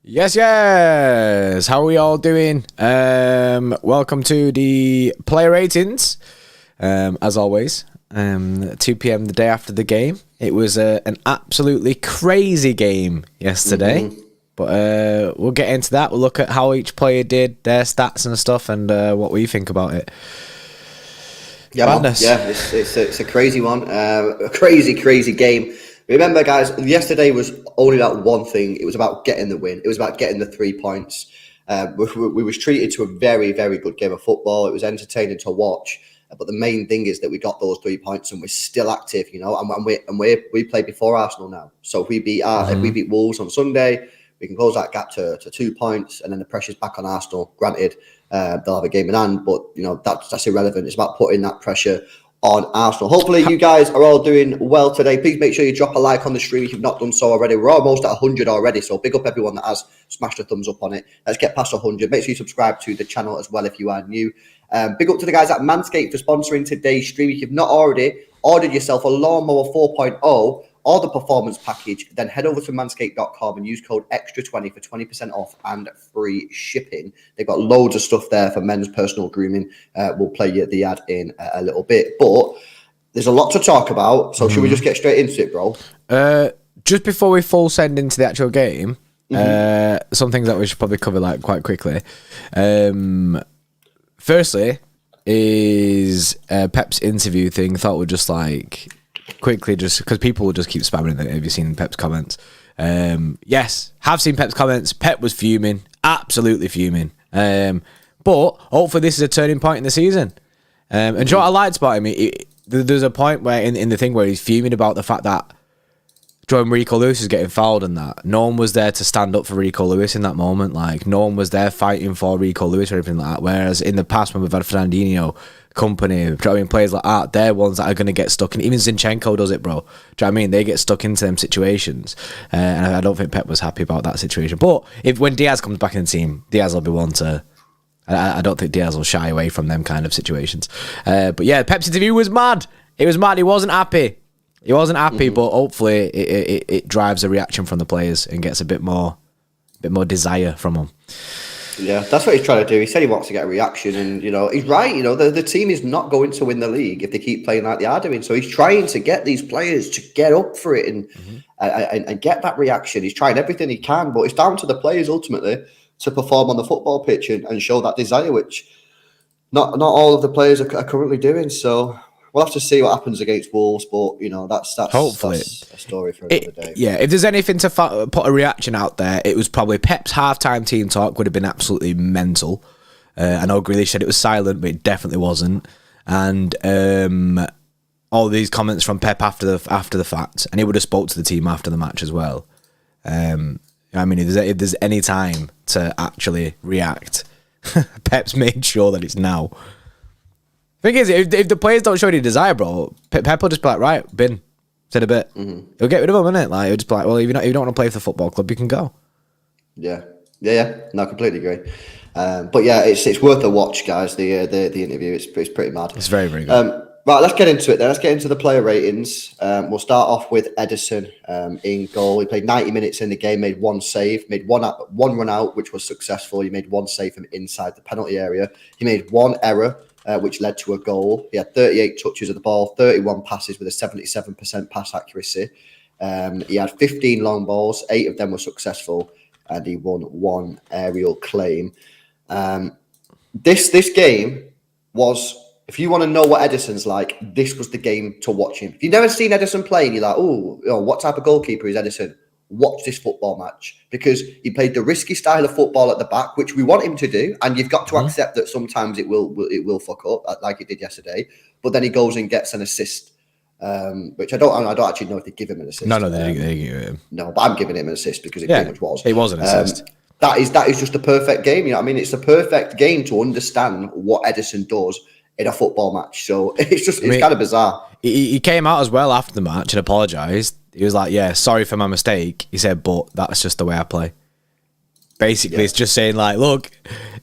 Yes. How are we all doing? Welcome to the player ratings. As always, 2 p.m. the day after the game. It was an absolutely crazy game yesterday. But we'll get into that. We'll look at how each player did, their stats and stuff, and what we think about it. Yeah, it's a crazy one. A crazy game. Remember, guys, yesterday was only about one thing. It was about getting the win. It was about getting the 3 points. We was treated to a very, very good game of football. It was entertaining to watch. But the main thing is that we got those 3 points and we're still active, you know. And we play before Arsenal now. So if we beat Wolves on Sunday, we can close that gap to 2 points, and then the pressure's back on Arsenal. Granted, they'll have a game in hand, but you know that's irrelevant. It's about putting that pressure on Arsenal. Hopefully you guys are all doing well today. Please make sure you drop a like on the stream if you've not done so already. We're almost at 100 already, so big up everyone that has smashed a thumbs up on it. Let's get past 100. Make sure you subscribe to the channel as well if you are new. Big up to the guys at Manscaped for sponsoring today's stream. If you've not already ordered yourself a Lawnmower 4.0 or the performance package, then head over to manscaped.com and use code Xtra20 for 20% off and free shipping. They've got loads of stuff there for men's personal grooming. We'll play you the ad in a little bit, but there's a lot to talk about. So should we just get straight into it, bro? Just before we full send into the actual game, some things that we should probably cover quite quickly. Firstly, is Pep's interview thing. Thought we'd just quickly, just because people will just keep spamming it. Have you seen Pep's comments? Yes, have seen Pep's comments. Pep was fuming, absolutely fuming. But hopefully this is a turning point in the season. And you know what I liked about him? There's a point where in the thing where he's fuming about the fact that Rico Lewis is getting fouled and that. No one was there to stand up for Rico Lewis in that moment. No one was there fighting for Rico Lewis or anything like that. Whereas in the past when we've had Fernandinho, company, players like that, they're ones that are going to get stuck in. Even Zinchenko does it, bro. Do you know what I mean? They get stuck into them situations. And I don't think Pep was happy about that situation. But when Dias comes back in the team, Dias will be one to... I don't think Dias will shy away from them kind of situations. But yeah, Pep's interview was mad. It was mad. He wasn't happy. He wasn't happy, but hopefully it drives a reaction from the players and gets a bit more desire from them. Yeah, that's what he's trying to do. He said he wants to get a reaction, and you know he's right. You know the team is not going to win the league if they keep playing like they are doing. So he's trying to get these players to get up for it and get that reaction. He's trying everything he can, but it's down to the players ultimately to perform on the football pitch and show that desire, which not all of the players are currently doing. So we'll have to see what happens against Wolves, but you know that's hopefully that's a story for another day. Yeah, if there's anything to put a reaction out there, it was probably Pep's halftime team talk would have been absolutely mental. I know Grealish said it was silent, but it definitely wasn't. And all these comments from Pep after the fact, and he would have spoke to the team after the match as well. I mean, if there's any time to actually react, Pep's made sure that it's now. Thing is, if the players don't show any desire, bro, Pep will just be like, right, bin, said a bit. He'll get rid of them, innit? He'll just be like, well, if you don't want to play for the football club, you can go. Yeah. No, I completely agree. But yeah, it's worth a watch, guys. The interview, it's pretty mad. It's very, very good. Right, let's get into it then. Let's get into the player ratings. We'll start off with Ederson in goal. He played 90 minutes in the game, made one save, made one run out, which was successful. He made one save from inside the penalty area. He made one error, which led to a goal. He had 38 touches of the ball, 31 passes with a 77% pass accuracy. He had 15 long balls, 8 of them were successful, and he won 1 aerial claim. This game was... If you want to know what Ederson's like, this was the game to watch him. If you've never seen Ederson play and you're like, oh, what type of goalkeeper is Ederson? Watch this football match, because he played the risky style of football at the back, which we want him to do. And you've got to accept that sometimes it will fuck up like it did yesterday. But then he goes and gets an assist, which I don't actually know if they give him an assist. No, they give him. No, but I'm giving him an assist because it pretty much was. It was an assist. That is just a perfect game. You know what I mean? It's a perfect game to understand what Ederson does in a football match. So it's kind of bizarre. He came out as well after the match and apologised. He was like, yeah, sorry for my mistake. He said, but that's just the way I play. Basically, it's just saying like, look,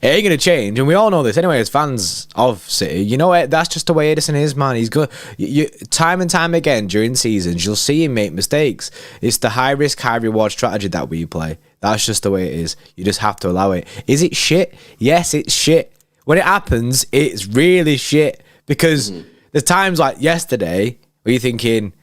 it ain't gonna change, and we all know this anyway. As fans of City, you know what? That's just the way Ederson is, man. He's good. Time and time again during seasons, you'll see him make mistakes. It's the high risk, high reward strategy that we play. That's just the way it is. You just have to allow it. Is it shit? Yes, it's shit. When it happens, it's really shit because there's times like yesterday where you're thinking,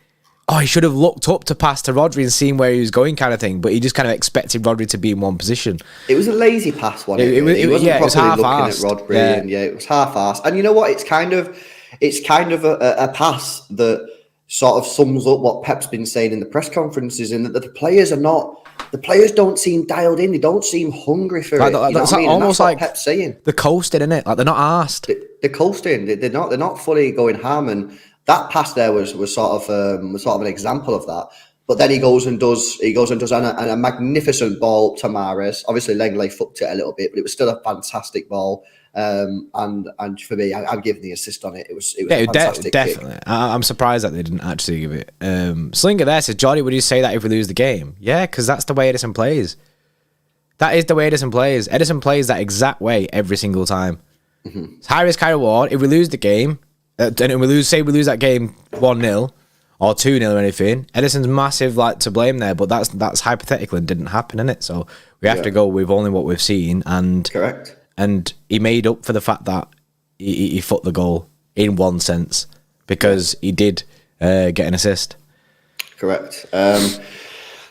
oh, he should have looked up to pass to Rodri and seen where he was going, kind of thing. But he just kind of expected Rodri to be in one position. It was a lazy pass, wasn't it? He wasn't properly looking at Rodri, and it was half-assed. And you know what? It's kind of a pass that sort of sums up what Pep's been saying in the press conferences, in that the players don't seem dialed in. They don't seem hungry for it. That's almost like Pep's saying. They're coasting, isn't it? Like they're not arsed. They're coasting. They're not fully going ham. And that pass there was sort of an example of that. But then he goes and does a magnificent ball to Mahrez. Obviously, Lenglet fucked it a little bit, but it was still a fantastic ball. And for me, I'm giving the assist on it. It was a fantastic definitely. kick. I'm surprised that they didn't actually give it. Slinger there says, Jordy, would you say that if we lose the game? Yeah, because that's the way Ederson plays. That is the way Ederson plays. Ederson plays that exact way every single time. Mm-hmm. It's high risk, high reward. If we lose the game, and we lose that game 1-0 or 2-0 or anything, Ederson's massive to blame there, but that's hypothetical and didn't happen, innit? So we have to go with only what we've seen. And correct. And he made up for the fact that he foot the goal in one sense because he did get an assist. Correct.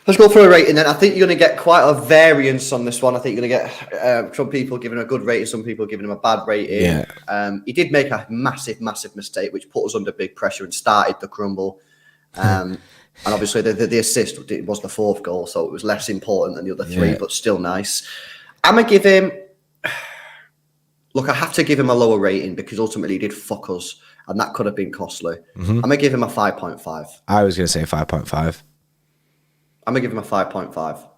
Let's go for a rating then. I think you're going to get quite a variance on this one. I think you're going to get some people giving him a good rating, some people giving him a bad rating. Yeah. He did make a massive mistake, which put us under big pressure and started the crumble. And obviously the assist was the fourth goal, so it was less important than the other three, but still nice. I'm going to give him... Look, I have to give him a lower rating because ultimately he did fuck us, and that could have been costly. Mm-hmm. I'm going to give him a 5.5. I was going to say 5.5. I'm going to give him a 5.5.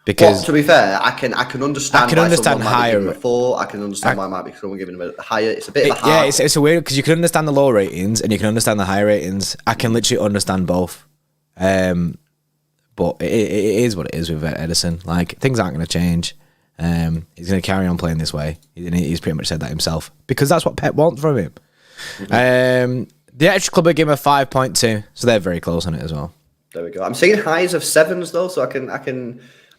Because to be fair, I can understand why someone might higher. Be giving him a 4. I can understand why might be someone giving him a higher. It's a bit of a hard. Yeah, it's a weird because you can understand the low ratings and you can understand the high ratings. I can literally understand both. But it is what it is with Ederson. Like, things aren't going to change. He's going to carry on playing this way. He's pretty much said that himself because that's what Pep wants from him. Mm-hmm. The Xtra Club gave him a 5.2, so they're very close on it as well. There we go. I'm seeing highs of 7s though, so I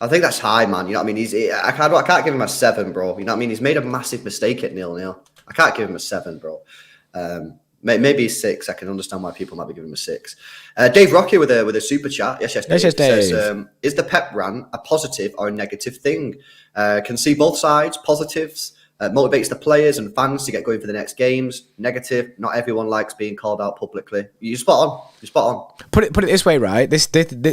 think that's high, man. You know what I mean? I can't give him a 7, bro. You know what I mean? He's made a massive mistake at 0-0. I can't give him a 7, bro. Maybe a 6. I can understand why people might be giving him a 6. Dave Rocky with a super chat. Yes, Dave. Says, is the Pep rant a positive or a negative thing? Can see both sides. Positives. Motivates the players and fans to get going for the next games. Negative. Not everyone likes being called out publicly. You're spot on. Put it this way, right? This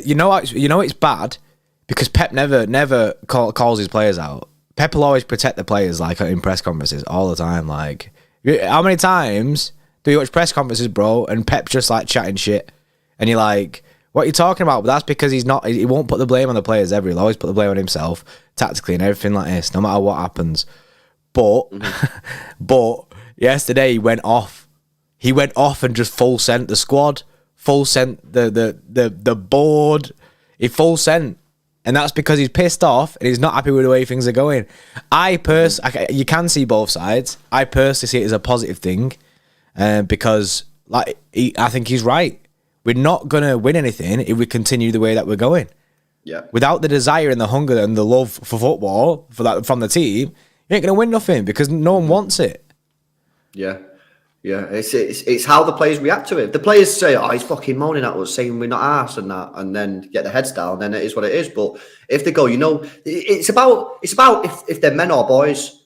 you know it's bad because Pep never calls his players out. Pep will always protect the players in press conferences all the time. Like, how many times do you watch press conferences, bro? And Pep's just chatting shit, and you're like, what are you talking about? But that's because he won't put the blame on the players ever. He'll always put the blame on himself tactically and everything like this, no matter what happens. But yesterday he went off. He went off and just full sent the squad, full sent the board. He full sent, and that's because he's pissed off and he's not happy with the way things are going. You can see both sides. I personally see it as a positive thing, because I think he's right. We're not gonna win anything if we continue the way that we're going. Yeah. Without the desire and the hunger and the love for football from the team, you ain't going to win nothing because no one wants it. Yeah. It's how the players react to it. The players say, "Oh, he's fucking moaning at us, saying we're not arse and that," and then get their heads down. Then it is what it is. But if they go, it's about if they're men or boys.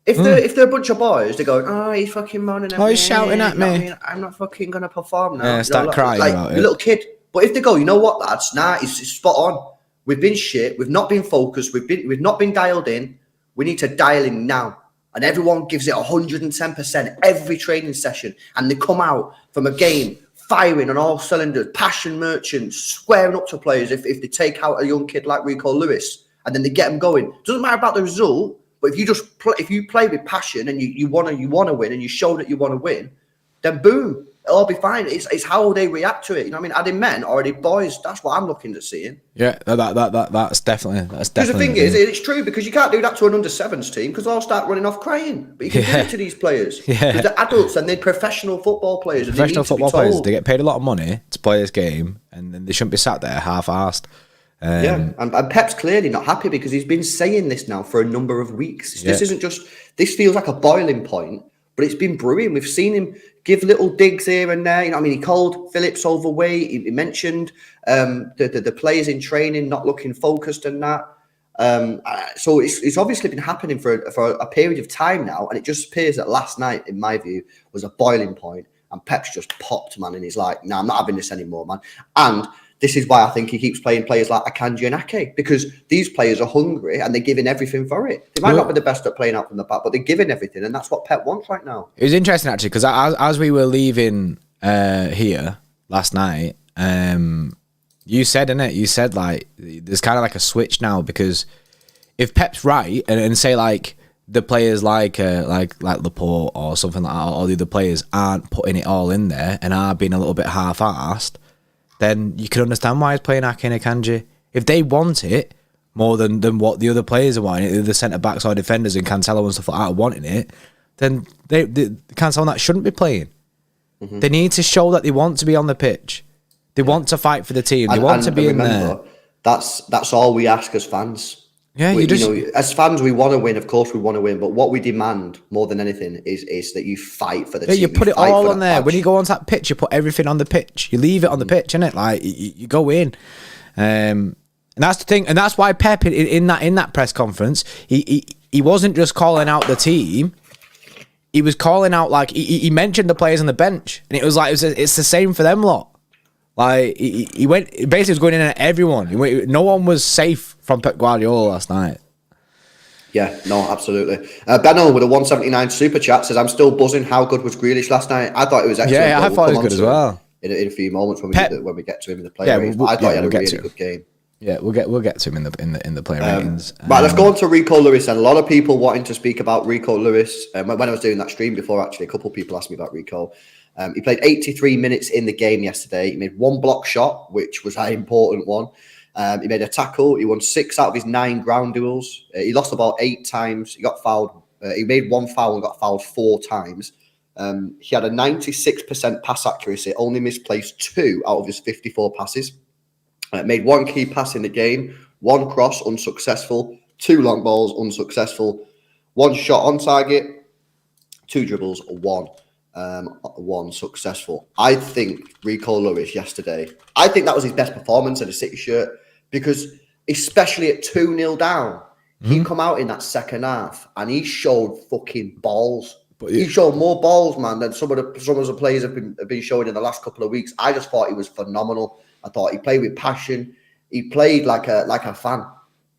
If they're a bunch of boys, they go, "Oh, he's fucking moaning at me. Oh, he's shouting at me. I'm not fucking gonna perform now." Yeah, start crying about it. A little kid. But if they go, you know what, lads? Nah, it's spot on. We've been shit. We've not been focused. We've not been dialed in. We need to dial in now. And everyone gives it 110% every training session. And they come out from a game firing on all cylinders, passion merchants, squaring up to players if they take out a young kid like Rico Lewis and then they get them going. Doesn't matter about the result, but if you play with passion and you want to win and you show that you want to win, then boom, it'll all be fine. It's how they react to it. You know what I mean? Are they men or are they boys? That's what I'm looking at seeing. Yeah, that's definitely. Because the thing is, it's true because you can't do that to an under-7s team because they'll start running off crying. But you can do it to these players because they're adults and they're professional football players. Professional football players, they get paid a lot of money to play this game, and then they shouldn't be sat there half-assed. And Pep's clearly not happy because he's been saying this now for a number of weeks. This isn't just, this feels like a boiling point, but it's been brewing. We've seen him give little digs here and there. You know, I mean, he called Phillips overweight. He mentioned the players in training not looking focused and that. So it's obviously been happening for a period of time now, and it just appears that last night, in my view, was a boiling point, and Pep's just popped, man, and he's like, "No, I'm not having this anymore, man." And this is why I think he keeps playing players like Akanji and Ake, because these players are hungry and they're giving everything for it. They might not be the best at playing out from the back, but they're giving everything, and that's what Pep wants right now. It was interesting, actually, because as we were leaving here last night, you said, innit? You said, like, there's kind of like a switch now, because if Pep's right, and say, like, the players like Laporte or something like that, or the other players aren't putting it all in there and are being a little bit half-arsed, then you can understand why he's playing Ake and Akanji. If they want it more than what the other players are wanting it, the centre-backs or defenders and Cancelo and stuff like that are wanting it, then they Cancelo and that shouldn't be playing. Mm-hmm. They need to show that they want to be on the pitch. They want to fight for the team. They want to be in there. That's all we ask as fans. Yeah, as fans, we want to win. Of course, we want to win. But what we demand more than anything is that you fight for the team. You put it all on there. When you go onto that pitch, you put everything on the pitch. You leave it on the pitch, innit? Like you go in, and that's the thing. And that's why Pep in that press conference, he wasn't just calling out the team. He was calling out, like, he mentioned the players on the bench, and it was like it's the same for them lot. Like he went, basically was going in at everyone. No one was safe from Pep Guardiola last night. Yeah, no, absolutely. Benno with a 179 super chat says, "I'm still buzzing. How good was Grealish last night? I thought it was excellent." Yeah, I thought it was good as well. In a few moments when we get to him in the player ratings. I thought he had a really good game. Yeah, we'll get to him in the player ratings. Right, let's go on to Rico Lewis. And a lot of people wanting to speak about Rico Lewis. When I was doing that stream before, actually, a couple of people asked me about Rico. He played 83 minutes in the game yesterday. He made one block shot, which was an important one. He made a tackle. He won 6 out of his 9 ground duels. He lost the ball 8 times. He got fouled. He made 1 foul and got fouled 4 times. He had a 96% pass accuracy, only misplaced 2 out of his 54 passes. Made 1 key pass in the game, 1 cross, unsuccessful, 2 long balls, unsuccessful, 1 shot on target, 2 dribbles, 1 successful. I think Rico Lewis yesterday, I think that was his best performance in a City shirt, because especially at 2-0 down, he come out in that second half and he showed fucking balls. He showed more balls, man, than some of the players have been showing in the last couple of weeks. I just thought he was phenomenal. I thought he played with passion. He played like a fan,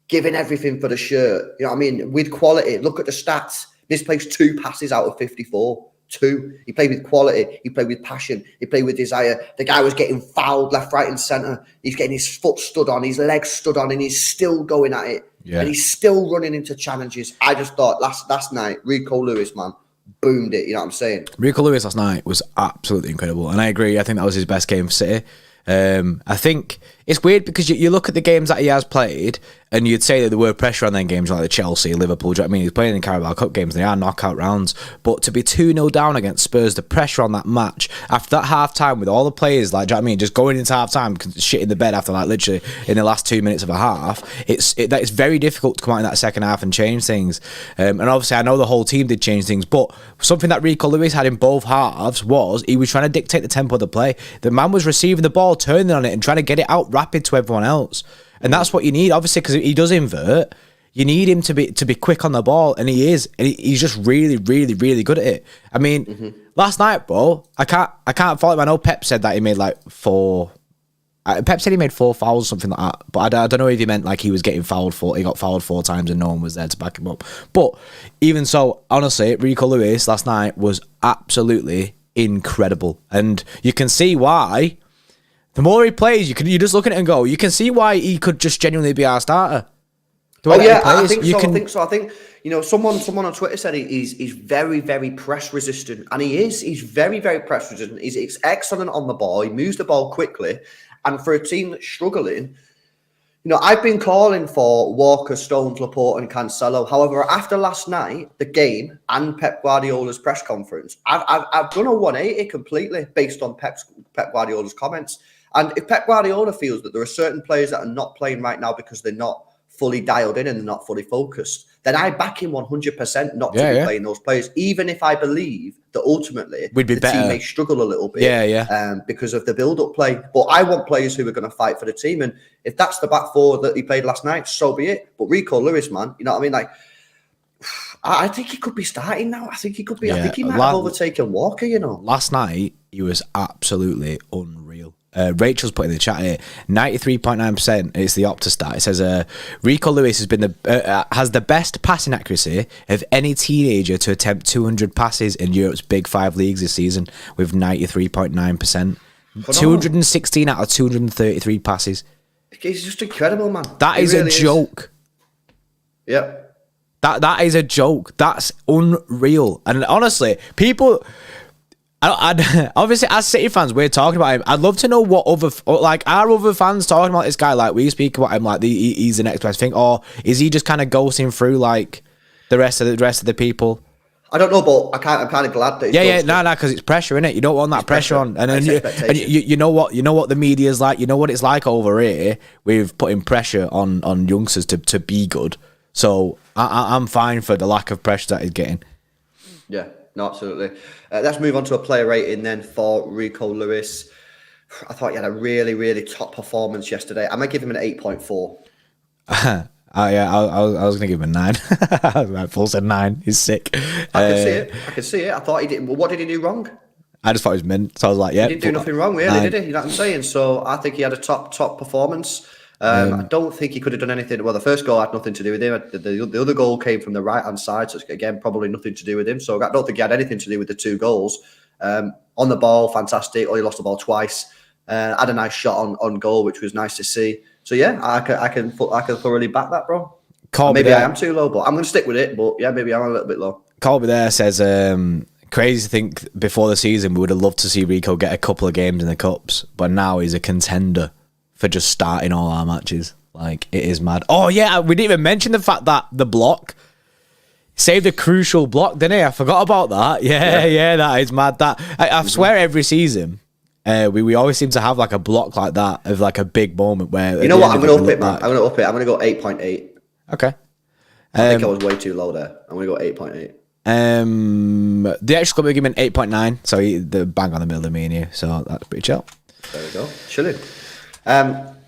giving everything for the shirt. You know what I mean? With quality. Look at the stats. Misplaced 2 passes out of 54. 2. He played with quality. He played with passion. He played with desire. The guy was getting fouled left, right, and centre. He's getting his foot stood on, his legs stood on, and he's still going at it. Yeah. And he's still running into challenges. I just thought last night, Rico Lewis, man, boomed it. You know what I'm saying? Rico Lewis last night was absolutely incredible, and I agree. I think that was his best game for City. I think it's weird because you look at the games that he has played, and you'd say that there were pressure on them games like the Chelsea, Liverpool. Do you know what I mean? He's playing in Carabao Cup games, and they are knockout rounds. But to be 2-0 down against Spurs, the pressure on that match after that half time with all the players, like, do you know what I mean? Just going into half time, shit in the bed after, like, literally in the last 2 minutes of a half. It's very difficult to come out in that second half and change things. And obviously, I know the whole team did change things, but something that Rico Lewis had in both halves was he was trying to dictate the tempo of the play. The man was receiving the ball, turning on it, and trying to get it out rapid to everyone else. And that's what you need, obviously, because he does invert. You need him to be quick on the ball, and he is. And he's just really, really, really good at it. I mean, last night, bro, I can't fault him. I know Pep said that he made like 4. Pep said he made 4 fouls, something like that. But I don't know if he meant like he was getting fouled he got fouled 4 times and no one was there to back him up. But even so, honestly, Rico Lewis last night was absolutely incredible, and you can see why. The more he plays, you just look at it and go, you can see why he could just genuinely be our starter. Oh yeah, I think so. I think someone on Twitter said he's very, very press resistant, and he is. He's very, very press resistant. He's excellent on the ball. He moves the ball quickly, and for a team that's struggling, I've been calling for Walker, Stones, Laporte, and Cancelo. However, after last night, the game, and Pep Guardiola's press conference, I've done a 180 completely based on Pep Guardiola's comments. And if Pep Guardiola feels that there are certain players that are not playing right now because they're not fully dialed in and they're not fully focused, then I back him 100% not to be playing those players, even if I believe that ultimately the team may struggle a little bit because of the build-up play. But I want players who are going to fight for the team. And if that's the back four that he played last night, so be it. But Rico Lewis, man, you know what I mean? Like, I think he could be starting now. I think he could be. I think he might have overtaken Walker, Last night, he was absolutely unreal. Rachel's put in the chat here, 93.9%. It's the Opta stat. It says Rico Lewis has been has the best passing accuracy of any teenager to attempt 200 passes in Europe's big 5 leagues this season, with 93.9%. 216 out of 233 passes. He's just incredible, man. That is really a joke. Yep. That is a joke. That's unreal. And honestly, people. I'd obviously, as City fans, we're talking about him. I'd love to know what are other fans talking about this guy? Like, we speak about him like he's the next best thing, or is he just kind of ghosting through like the rest of the people? I don't know, but I'm kind of glad that. Because it's pressure, innit? You don't want that pressure on, and then you know what the media's like. You know what it's like over here with putting pressure on youngsters to be good. So I'm fine for the lack of pressure that he's getting. Yeah. No, absolutely. Let's move on to a player rating then for Rico Lewis. I thought he had a really, really top performance yesterday. I'm going to give him an 8.4. I was going to give him a 9. Right, Paul said 9. He's sick. I can see it. I thought he did. Well, what did he do wrong? I just thought he was mint. So I was like, yeah. He didn't do nothing wrong, really, did he? You know what I'm saying? So I think he had a top performance. I don't think he could have done anything. Well, the first goal had nothing to do with him. The other goal came from the right-hand side, so again, probably nothing to do with him. So I don't think he had anything to do with the 2 goals. On the ball, fantastic. Only lost the ball twice. Had a nice shot on goal, which was nice to see. So yeah, I can thoroughly back that, bro. Maybe I am too low, but I'm going to stick with it. But yeah, maybe I'm a little bit low. Colby there says, crazy to think before the season we would have loved to see Rico get a couple of games in the Cups, but now he's a contender for just starting all our matches. Like, it is mad. Oh yeah, we didn't even mention the fact that the block saved a crucial block, didn't he? I forgot about that. Yeah, that is mad. That I swear every season we always seem to have like a block like that of like a big moment where you know what, I'm gonna up it, man. I'm gonna up it. I'm gonna go 8.8. Okay. I think I was way too low there. I'm gonna go 8.8. The Xtra Club give him an 8.9, so the bang on the middle of me and you, so that's pretty chill. There we go. Chilling.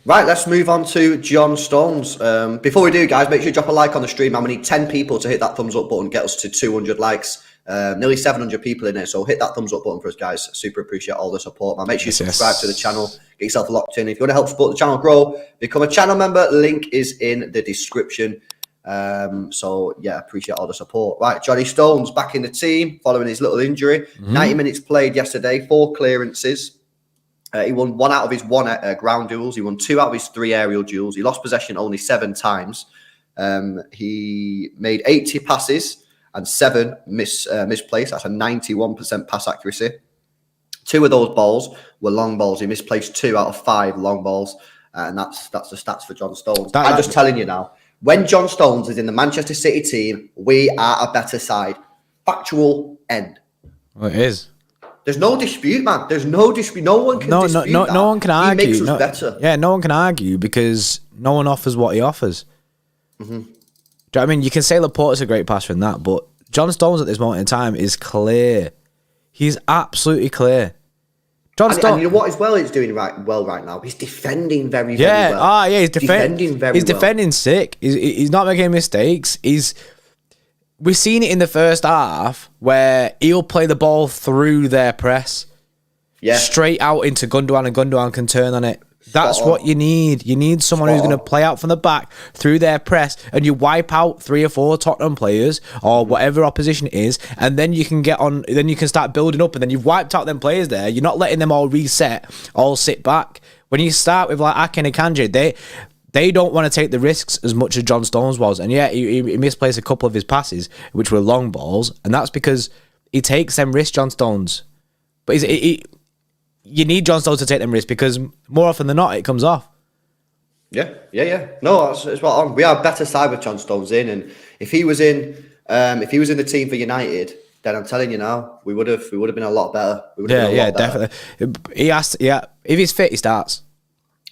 Right, let's move on to John Stones. Before we do, guys, make sure you drop a like on the stream, man. We need 10 people to hit that thumbs up button, get us to 200 likes. Nearly 700 people in there, so hit that thumbs up button for us, guys. Super appreciate all the support, man. Make sure you subscribe to the channel, get yourself locked in. If you want to help support the channel grow, become a channel member. Link is in the description. So yeah, appreciate all the support. Right, Johnny Stones back in the team following his little injury. 90 minutes played yesterday, 4 clearances. He won 1 out of his 1 ground duels. He won 2 out of his 3 aerial duels. He lost possession only 7 times. He made 80 passes and 7 misplaced. That's a 91% pass accuracy. 2 of those balls were long balls. He misplaced 2 out of 5 long balls. And that's the stats for John Stones. I'm just telling you now, when John Stones is in the Manchester City team, we are a better side. Factual end. Well, it is. There's no dispute, man. There's no dispute. No one can dispute that. No one can argue. He makes us better. Yeah, no one can argue because no one offers what he offers. Do you know what I mean? You can say Laporte's a great passer in that, but John Stones at this moment in time is clear. He's absolutely clear. John Stones, and you know what as well he's doing well right now? He's defending very well. Yeah, he's defending very well. He's defending sick. He's not making mistakes. We've seen it in the first half where he'll play the ball through their press. Yeah. Straight out into Gundogan, and Gundogan can turn on it. That's what you need. You need someone who's going to play out from the back through their press, and you wipe out 3 or 4 Tottenham players or whatever opposition it is, and then you can get on. Then you can start building up, and then you've wiped out them players there. You're not letting them all reset, all sit back. When you start with like Akanji, they don't want to take the risks as much as John Stones was. And yeah, he misplaced a couple of his passes, which were long balls, and that's because he takes them risks, John Stones. But you need John Stones to take them risks because more often than not, it comes off. Yeah. No, it's what on. We are a better side with John Stones in, and if he was in the team for United, then I'm telling you now, we would have been a lot better. Definitely. He asked, if he's fit, he starts.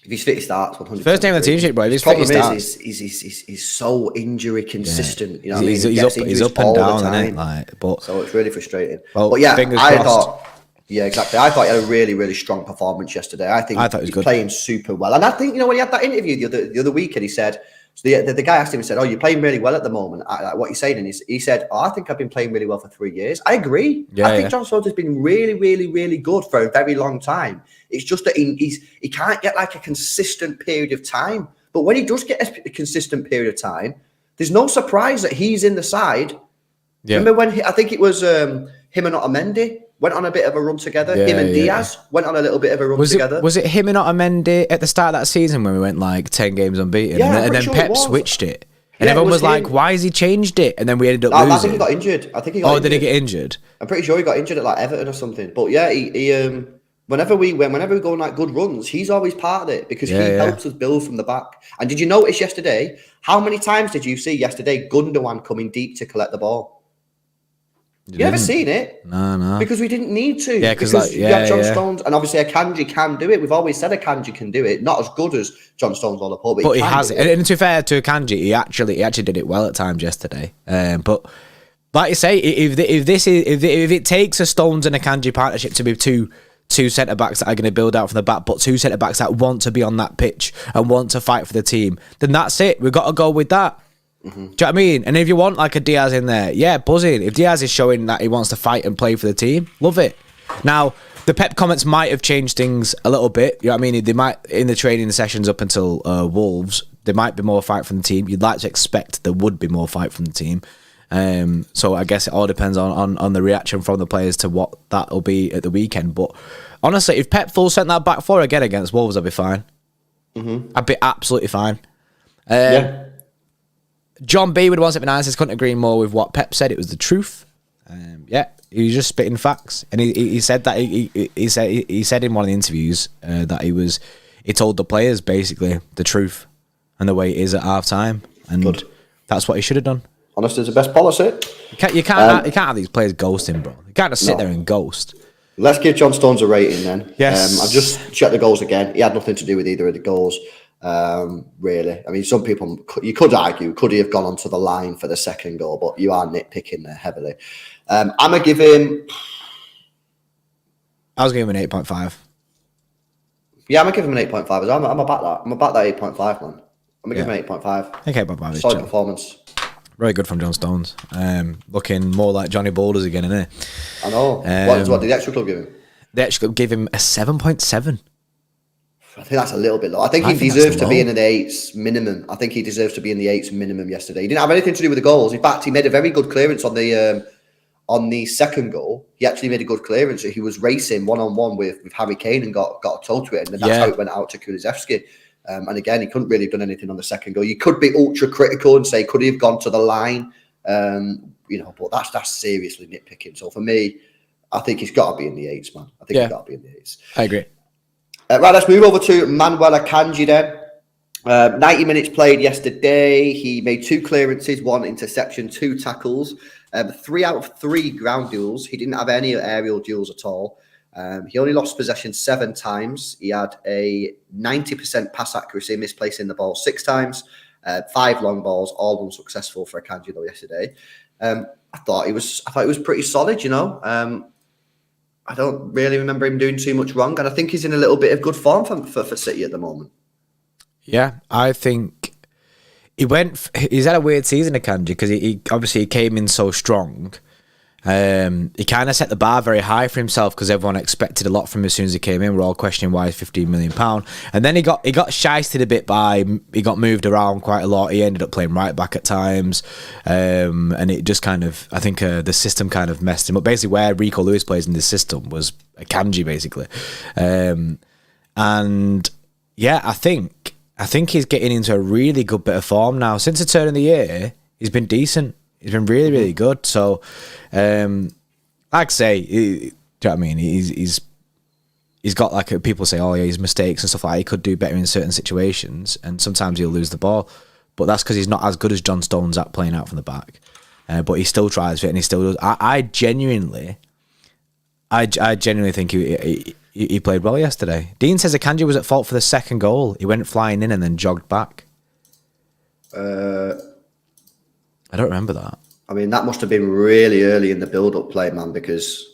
If he's fit, he starts. 100%. First name on the team sheet, bro. If he's fit, he starts. He's so injury consistent. You know, he's up and down, isn't it? So it's really frustrating. Well, but yeah, I thought. Yeah, exactly. I thought he had a really, really strong performance yesterday. I thought he was good. Playing super well. And I think, when he had that interview the other weekend, he said, so the guy asked him, he said, "Oh, you're playing really well at the moment. Like, what are you saying?" And he said, "Oh, I think I've been playing really well for 3 years." I agree. I think John Stones has been really, really, really good for a very long time. It's just that he can't get like a consistent period of time. But when he does get a consistent period of time, there's no surprise that he's in the side. Yeah. Remember when I think it was him and Otamendi went on a bit of a run together. Him and Diaz went on a little bit of a run together. Was it him and Otamendi at the start of that season when we went like 10 games unbeaten? Yeah, and then Pep switched it. And everyone was like, why has he changed it? And then we ended up losing. I think he got injured. Did he get injured? I'm pretty sure he got injured at like Everton or something. But yeah, he whenever we go on like good runs, he's always part of it because he helps us build from the back. And did you notice yesterday, how many times did you see yesterday Gundogan coming deep to collect the ball? You ever seen it? No. Because we didn't need to. Yeah, because you have John Stones, and obviously Akanji can do it. We've always said Akanji can do it. Not as good as John Stones on the ball, but he has it. And to be fair to Akanji, he actually did it well at times yesterday. But like you say, if it takes a Stones and Akanji partnership to be two centre backs that are going to build out from the back, but two centre backs that want to be on that pitch and want to fight for the team, then that's it. We've got to go with that. Mm-hmm. Do you know what I mean? And if you want like a Diaz in there, buzzing. If Diaz is showing that he wants to fight and play for the team, love it. Now, the Pep comments might have changed things a little bit. You know what I mean? They might, in the training sessions up until Wolves, there might be more fight from the team. You'd like to expect there would be more fight from the team. So I guess it all depends on the reaction from the players to what that'll be at the weekend. But honestly, if Pep full sent that back four again against Wolves, I'd be fine. Mm-hmm. I'd be absolutely fine. John B with 179 says, couldn't agree more with what Pep said. It was the truth. He was just spitting facts, and he said that he said in one of the interviews that he told the players basically the truth and the way it is at half time, and that's what he should have done. Honestly, it's the best policy. You can't have these players ghosting, bro. You can't just sit there and ghost. Let's give John Stones a rating then. Yes. I've just checked the goals again. He had nothing to do with either of the goals. Really. I mean, some people, you could argue, could he have gone onto the line for the second goal, but you are nitpicking there heavily. I'm going to give him... I was giving him an 8.5. Yeah, I'm going to give him an 8.5 as well. I'm about that. I'm about that 8.5, man. I'm going to give him an 8.5. I think 8.5 is solid performance. Very good from John Stones. Looking more like Johnny Boulders again, isn't he? I know. What did the Xtra Club give him? The Xtra Club gave him a 7.7. I think that's a little bit low. I think he deserves to be in the 8s minimum. I think he deserves to be in the 8s minimum yesterday. He didn't have anything to do with the goals. In fact, he made a very good clearance on the second goal. He actually made a good clearance. He was racing one-on-one with Harry Kane and got a toe to it. And that's how it went out to Kulusevski. And again, he couldn't really have done anything on the second goal. You could be ultra critical and say, could he have gone to the line? But that's seriously nitpicking. So for me, I think he's got to be in the 8s, man. I think he's got to be in the 8s. I agree. Right, let's move over to Manuel Akanji then. 90 minutes played yesterday. He made 2 clearances, 1 interception, 2 tackles, 3 out of 3 ground duels. He didn't have any aerial duels at all. He only lost possession 7 times. He had a 90% pass accuracy, misplacing the ball 6 times, 5 long balls, all unsuccessful for Akanji though yesterday. I thought it was pretty solid, I don't really remember him doing too much wrong, and I think he's in a little bit of good form for City at the moment. Yeah, I think he's had a weird season, Akanji, because he obviously came in so strong. He kind of set the bar very high for himself because everyone expected a lot from him as soon as he came in. We're all questioning why he's £15 million. And then he got shysted a bit he got moved around quite a lot. He ended up playing right back at times. And it just kind of, I think the system kind of messed him up. Basically where Rico Lewis plays in this system was Akanji basically. And yeah, I think I think he's getting into a really good bit of form now. Since the turn of the year, he's been decent. He's been really, really good. So, like I say, do you know what I mean? He's got like people say, oh yeah, his mistakes and stuff like that. He could do better in certain situations, and sometimes he'll lose the ball. But that's because he's not as good as John Stones at playing out from the back. But he still tries it, and he still does. I genuinely think he played well yesterday. Dean says Akanji was at fault for the second goal. He went flying in and then jogged back. I don't remember that. I mean, that must have been really early in the build-up play, man, because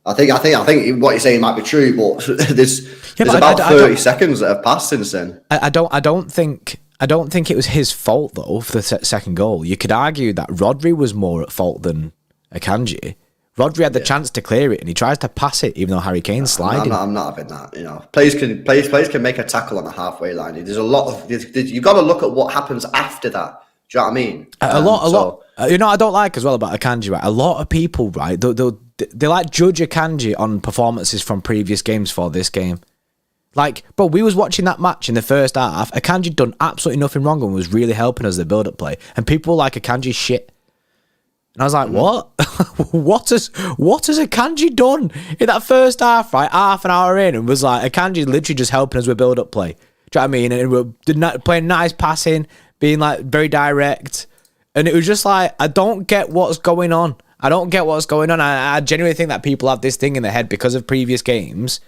I think what you're saying might be true, but there's about 30 seconds that have passed since then. I don't think it was his fault though for the second goal. You could argue that Rodri was more at fault than Akanji. Rodri had the chance to clear it, and he tries to pass it, even though Harry Kane's sliding. I'm not having that. You know, players can make a tackle on the halfway line. There's a lot of you've got to look at what happens after that. Do you know what I mean? A lot. You know, I don't like as well about Akanji. Right, a lot of people, right, they like judge Akanji on performances from previous games for this game. Like, bro, we was watching that match in the first half. Akanji done absolutely nothing wrong and was really helping us the build-up play, and people were like Akanji shit. And I was like, what? what has Akanji done in that first half, right? Half an hour in, and was like, Akanji literally just helping us with build-up play. Do you know what I mean? And we're playing nice passing, being like very direct. And it was just like, I don't get what's going on. I genuinely think that people have this thing in their head because of previous games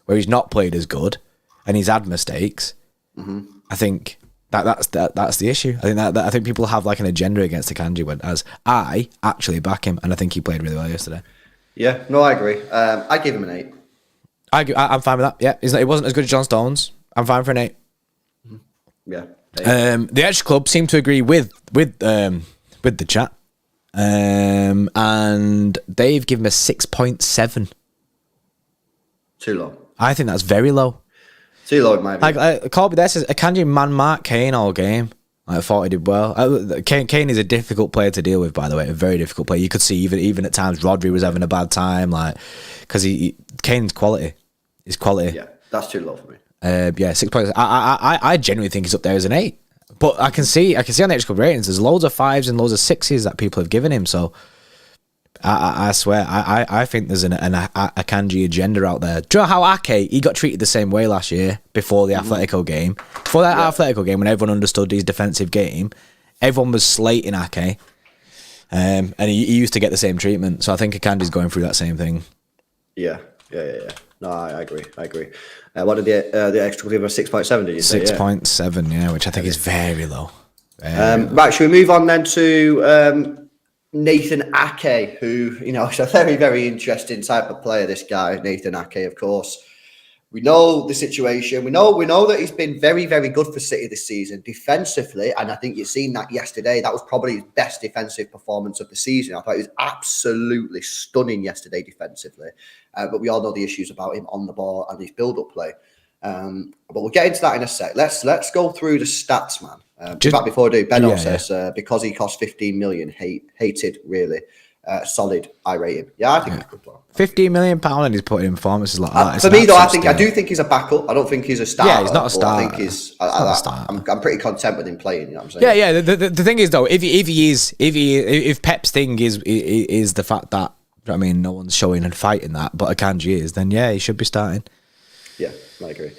where he's not played as good and he's had mistakes. Mm-hmm. I think that's the issue. I think people have like an agenda against Akanji, whereas I actually back him, and I think he played really well yesterday. Yeah, no, I agree. I give him an 8. I'm fine with that. Yeah, it wasn't as good as John Stones. I'm fine for an 8. Yeah. The Xtra Club seemed to agree with the chat, and they've given a 6.7. Too low. I think that's very low. Too low, in my opinion. Like Colby there says, Akanji man-marked Kane all game. I thought he did well. Kane is a difficult player to deal with, by the way, a very difficult player. You could see even at times Rodri was having a bad time, like because Kane's quality. His quality. Yeah, that's too low for me. 6 points. I genuinely think he's up there as an 8. But I can see on the Xtra Club ratings, there's loads of 5s and loads of 6s that people have given him. So I swear, I think there's an Akanji agenda out there. Do you know how Ake, he got treated the same way last year before the Atletico game? Before that Atletico game, when everyone understood his defensive game, everyone was slating Ake. And he used to get the same treatment. So I think Akanji's going through that same thing. Yeah. No, I agree. What did the Xtra Club give us? 6.7, did you say? 6.7, yeah, which I think is very low. Right, should we move on then to Nathan Ake, who, you know, is a very, very interesting type of player, this guy, Nathan Ake, of course. We know the situation. We know that he's been very, very good for City this season defensively, and I think you've seen that yesterday. That was probably his best defensive performance of the season. I thought he was absolutely stunning yesterday defensively, but we all know the issues about him on the ball and his build-up play. But we'll get into that in a sec. Let's go through the stats, man. In fact, before I do, Benno says because he cost 15 million, hated really. Solid, I rate him. Yeah, I think he's a good player. £15 million and he's putting in performances like that. For me, though, I do think he's a backup. I don't think he's a starter. Yeah, he's not a starter. I think he's. I'm pretty content with him playing. You know what I'm saying? Yeah. The thing is though, if Pep's thing is the fact that, I mean, no one's showing and fighting that, but Akanji is, then yeah, he should be starting. Yeah, I agree.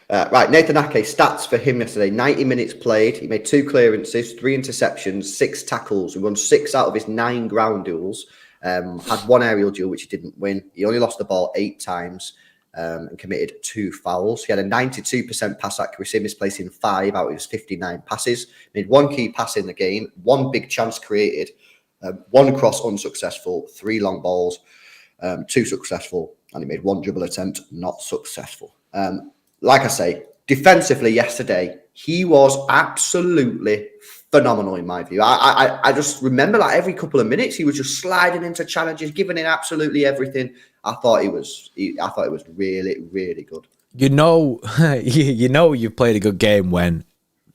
Right, Nathan Ake, stats for him yesterday. 90 minutes played. He made 2 clearances, 3 interceptions, 6 tackles. He won 6 out of his 9 ground duels. Had 1 aerial duel, which he didn't win. He only lost the ball 8 times and committed 2 fouls. He had a 92% pass accuracy, misplacing 5 out of his 59 passes. Made 1 key pass in the game, 1 big chance created, 1 cross unsuccessful, 3 long balls, 2 successful, and he made 1 dribble attempt, not successful. Like I say, defensively yesterday, he was absolutely phenomenal in my view. I just remember like every couple of minutes, he was just sliding into challenges, giving in absolutely everything. I thought it was really, really good. You know, you've played a good game when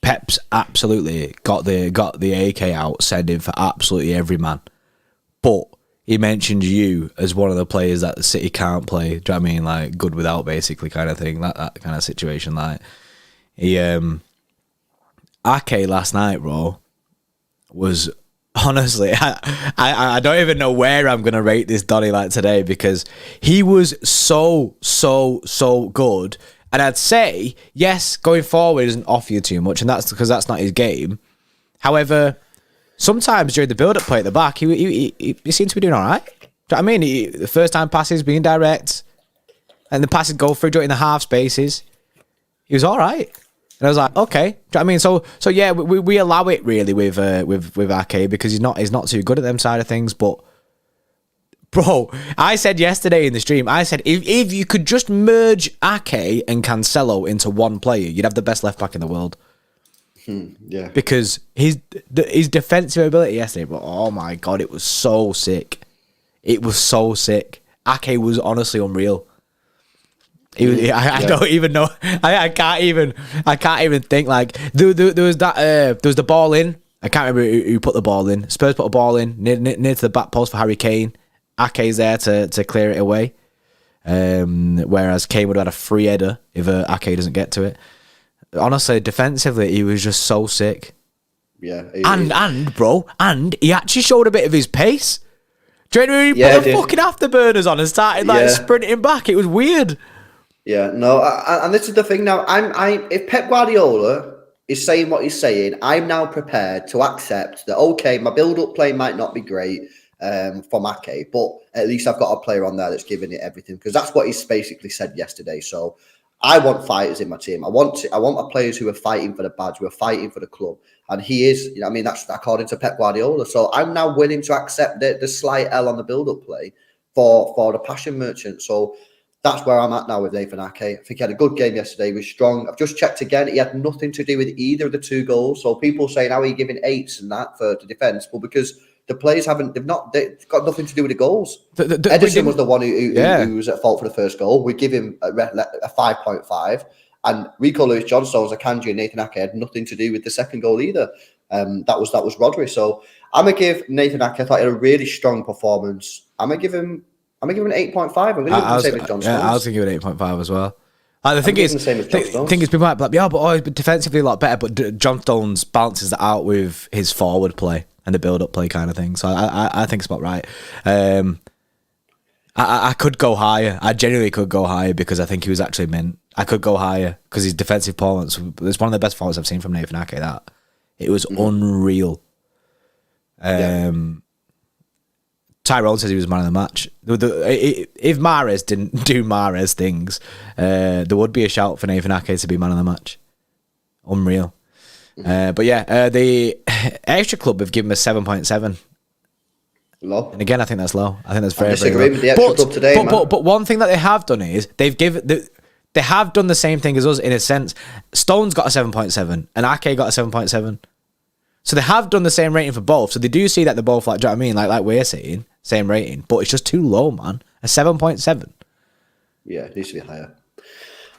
Pep's absolutely got the AK out, sending for absolutely every man. But he mentioned you as one of the players that the City can't play. Do you know what I mean? Like good without, basically, kind of thing. That kind of situation. Like Ake last night, bro, was honestly, I don't even know where I'm gonna rate this Donny like today, because he was so good. And I'd say, yes, going forward doesn't offer you too much, and that's because that's not his game. However, sometimes during the build-up play at the back, he seems to be doing all right. Do you know what I mean? The first time passes being direct, and the passes go through in the half spaces. He was all right. And I was like, okay. Do you know what I mean? So yeah, we allow it really with Ake, because he's not too good at them side of things. But bro, I said yesterday in the stream, I said if you could just merge Ake and Cancelo into one player, you'd have the best left back in the world. Yeah. Because his defensive ability yesterday, but oh my god, it was so sick. It was so sick. Ake was honestly unreal. I don't even know. I can't even think. Like there was the ball in. I can't remember who put the ball in. Spurs put a ball in near to the back post for Harry Kane. Ake's there to clear it away. Whereas Kane would have had a free header if Ake doesn't get to it. Honestly, defensively, he was just so sick. Yeah. And he actually showed a bit of his pace. Do you know when he put the fucking afterburners on and started sprinting back? It was weird. Yeah, no, and this is the thing now. If Pep Guardiola is saying what he's saying, I'm now prepared to accept that. Okay, my build-up play might not be great from Ake, but at least I've got a player on there that's giving it everything, because that's what he's basically said yesterday. So I want fighters in my team. I want my players who are fighting for the badge, who are fighting for the club, and he is. You know, I mean, that's according to Pep Guardiola. So I'm now willing to accept the slight L on the build-up play for the passion merchant. So that's where I'm at now with Nathan Ake. I think he had a good game yesterday. He was strong. I've just checked again. He had nothing to do with either of the two goals. So people saying, how are you giving 8s and that for the defence? Well, because the players they've got nothing to do with the goals. Ederson was the one who was at fault for the first goal. We give him a 5.5. And Rico Lewis, John Stones, Akanji and Nathan Ake had nothing to do with the second goal either. That was Rodri. So I'm going to give Nathan Ake, I thought he had a really strong performance. I'm going to give him an 8.5. I'm going to give him the same as John Stones. Yeah, I was going to give it 8.5 as well. The thing is, people might be like, yeah, but defensively a lot better. But John Stones balances that out with his forward play and the build-up play kind of thing. So I think it's about right. I could go higher. I genuinely could go higher, because I think he was actually meant. I could go higher because his defensive performance. It's one of the best performances I've seen from Nathan Ake. That it was unreal. Tyrone says he was man of the match. If Mahrez didn't do Mahrez things, there would be a shout for Nathan Ake to be man of the match. Unreal. But yeah, the Xtra Club have given him a 7.7. Low. And again, I think that's low. I think that's very, very low. With the Xtra Club today, but one thing that they have done is they have done the same thing as us in a sense. Stone's got a 7.7 and Ake got a 7.7. So they have done the same rating for both. So they do see that they're both like, do you know what I mean? Like we're saying, same rating, but it's just too low, man. A 7.7. Yeah, it needs to be higher.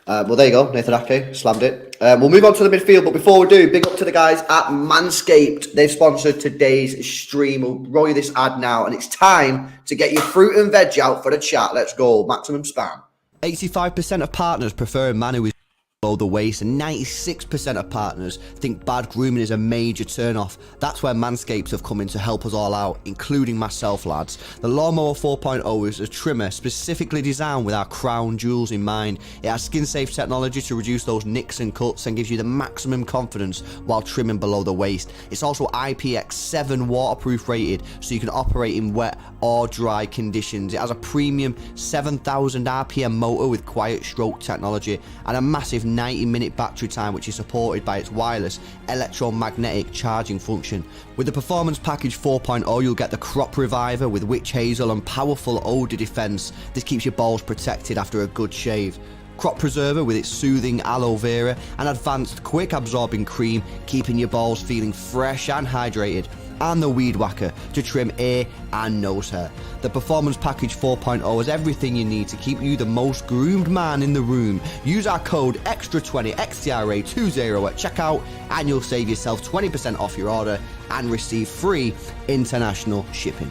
Well, there you go. Nathan Ake slammed it. We'll move on to the midfield, but before we do, big up to the guys at Manscaped. They've sponsored today's stream. We'll roll you this ad now, and it's time to get your fruit and veg out for the chat. Let's go. Maximum spam. 85% of partners prefer a man who is below the waist, and 96% of partners think bad grooming is a major turn-off. That's where Manscaped have come in to help us all out, including myself, lads. The Lawnmower 4.0 is a trimmer specifically designed with our crown jewels in mind. It has skin-safe technology to reduce those nicks and cuts and gives you the maximum confidence while trimming below the waist. It's also IPX7 waterproof rated, so you can operate in wet or dry conditions. It has a premium 7,000 RPM motor with quiet stroke technology and a massive 90-minute battery time, which is supported by its wireless electromagnetic charging function. With the Performance Package 4.0, you'll get the Crop Reviver with witch hazel and powerful odor defense. This keeps your balls protected after a good shave. Crop Preserver with its soothing aloe vera and advanced quick absorbing cream, keeping your balls feeling fresh and hydrated. And the Weed Whacker to trim ear and nose hair. The Performance Package 4.0 has everything you need to keep you the most groomed man in the room. Use our code XTRA20 XTRA20 at checkout and you'll save yourself 20% off your order and receive free international shipping.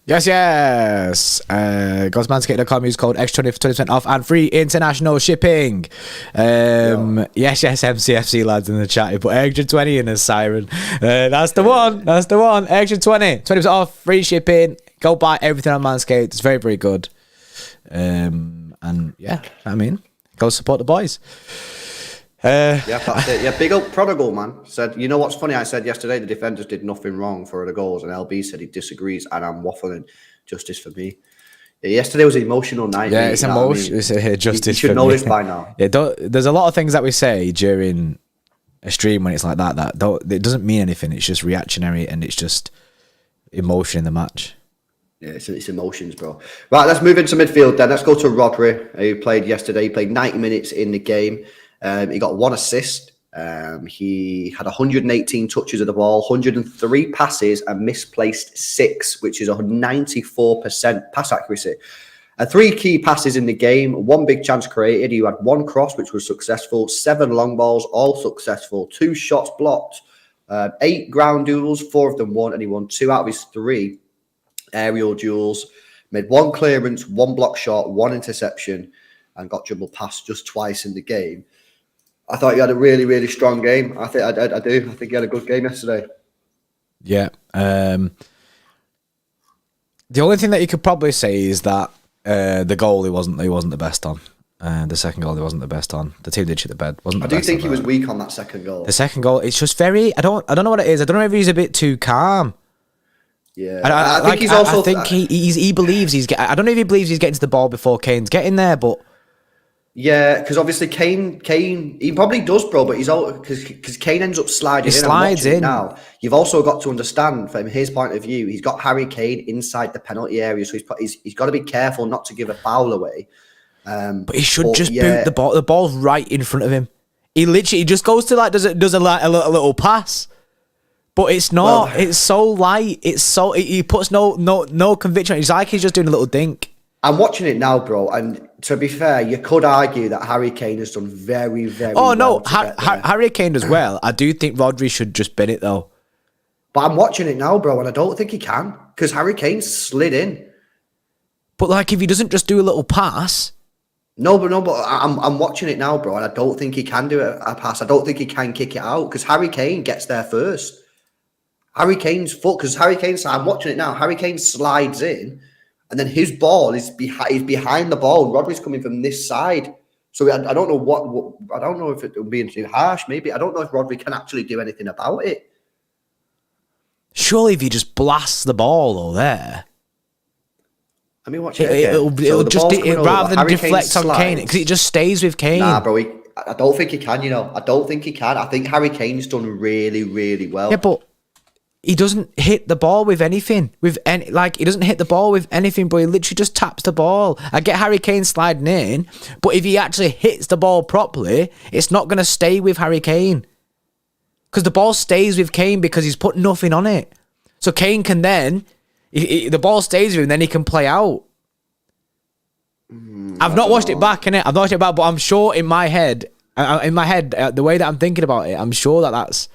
Yes. Go to manscaped.com, use code X20 for 20% off and free international shipping. Yes, MCFC lads in the chat. He put Xtra20 in a siren. That's the one. Xtra20. 20% off, free shipping. Go buy everything on Manscaped. It's very, very good. And yeah, I mean, go support the boys. That's it. Yeah, big up Prodigal, man. Said, you know what's funny? I said yesterday the defenders did nothing wrong for the goals, and LB said he disagrees, and I'm waffling. Justice for me. Yeah, yesterday was an emotional night. Yeah, it's emotional. I mean? It's justice. You should know this by now. Yeah, there's a lot of things that we say during a stream when it's like that it doesn't mean anything. It's just reactionary, and it's just emotion in the match. Yeah, it's emotions, bro. Right, let's move into midfield then. Let's go to Rodri, who played yesterday. He played 90 minutes in the game. He got 1 assist. He had 118 touches of the ball, 103 passes, and misplaced 6, which is a 94% pass accuracy. 3 key passes in the game, 1 big chance created. He had 1 cross, which was successful, 7 long balls, all successful, 2 shots blocked, 8 ground duels, 4 of them won, and he won 2 out of his 3 aerial duels. Made 1 clearance, 1 block shot, 1 interception, and got dribbled past just twice in the game. I thought he had a really, really strong game. I do. I think he had a good game yesterday. Yeah. The only thing that you could probably say is that the goal he wasn't the best on. The second goal he wasn't the best on. The team did shit the bed. I do think he was weak on that second goal. The second goal, it's just very. I don't know what it is. I don't know if he's a bit too calm. Yeah, I think he's also. I think he believes he's. I don't know if he believes he's getting to the ball before Kane's getting there, but. Yeah, because obviously Kane, he probably does, bro. But he's all because Kane ends up sliding. He slides in. Now you've also got to understand from his point of view, he's got Harry Kane inside the penalty area, so he's got to be careful not to give a foul away. But he should boot the ball. The ball's right in front of him. He literally just goes to does a little pass, but it's not. Well, it's so light. He puts no conviction. It's like he's just doing a little dink. I'm watching it now, bro, and to be fair, you could argue that Harry Kane has done very, very well. Oh, no, Harry Kane as well. I do think Rodri should just bin it, though. But I'm watching it now, bro, and I don't think he can, because Harry Kane slid in. But, like, if he doesn't just do a little pass... No, but I'm watching it now, bro, and I don't think he can do a pass. I don't think he can kick it out, because Harry Kane gets there first. Harry Kane's foot, because I'm watching it now, Harry Kane slides in, and then his ball is behind the ball. Rodri's coming from this side. So I don't know I don't know if it would be too harsh. Maybe I don't know if Rodri can actually do anything about it. Surely if he just blasts the ball though there. I mean, watch it again. It'll just rather than deflect on Kane, because it just stays with Kane. Nah, bro, I don't think he can, I don't think he can. I think Harry Kane's done really, really well. Yeah, but he doesn't hit the ball with anything. He doesn't hit the ball with anything, but he literally just taps the ball. I get Harry Kane sliding in, but if he actually hits the ball properly, it's not going to stay with Harry Kane. Because the ball stays with Kane because he's put nothing on it. So Kane can then, the ball stays with him, then he can play out. I've not watched it back, innit? I've not watched it back, but I'm sure in my head, the way that I'm thinking about it, I'm sure that that's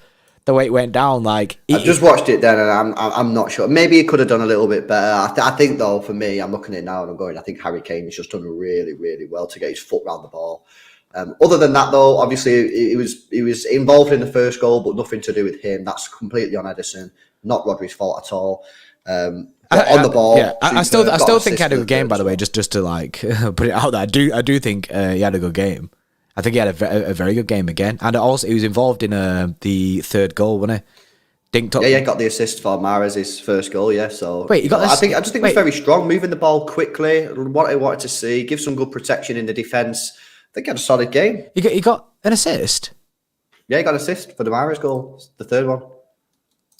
the way it went down. Like I just watched it then, and I'm not sure. Maybe he could have done a little bit better. I think though, for me, I'm looking at it now and I'm going, I think Harry Kane has just done really, really well to get his foot around the ball. Other than that, though, obviously he was involved in the first goal, but nothing to do with him. That's completely on Ederson, not Rodri's fault at all. On the ball, yeah. I still think he had a good game. By the way, just to like put it out there, I do think he had a good game. I think he had a very good game again, and also he was involved in the third goal, wasn't he? Dinked up. Yeah, got the assist for Mahrez's first goal. Yeah, so wait, I just think he's very strong, moving the ball quickly. What I wanted to see, give some good protection in the defence. I think he had a solid game. He got an assist. Yeah, he got an assist for the Mahrez goal, the third one.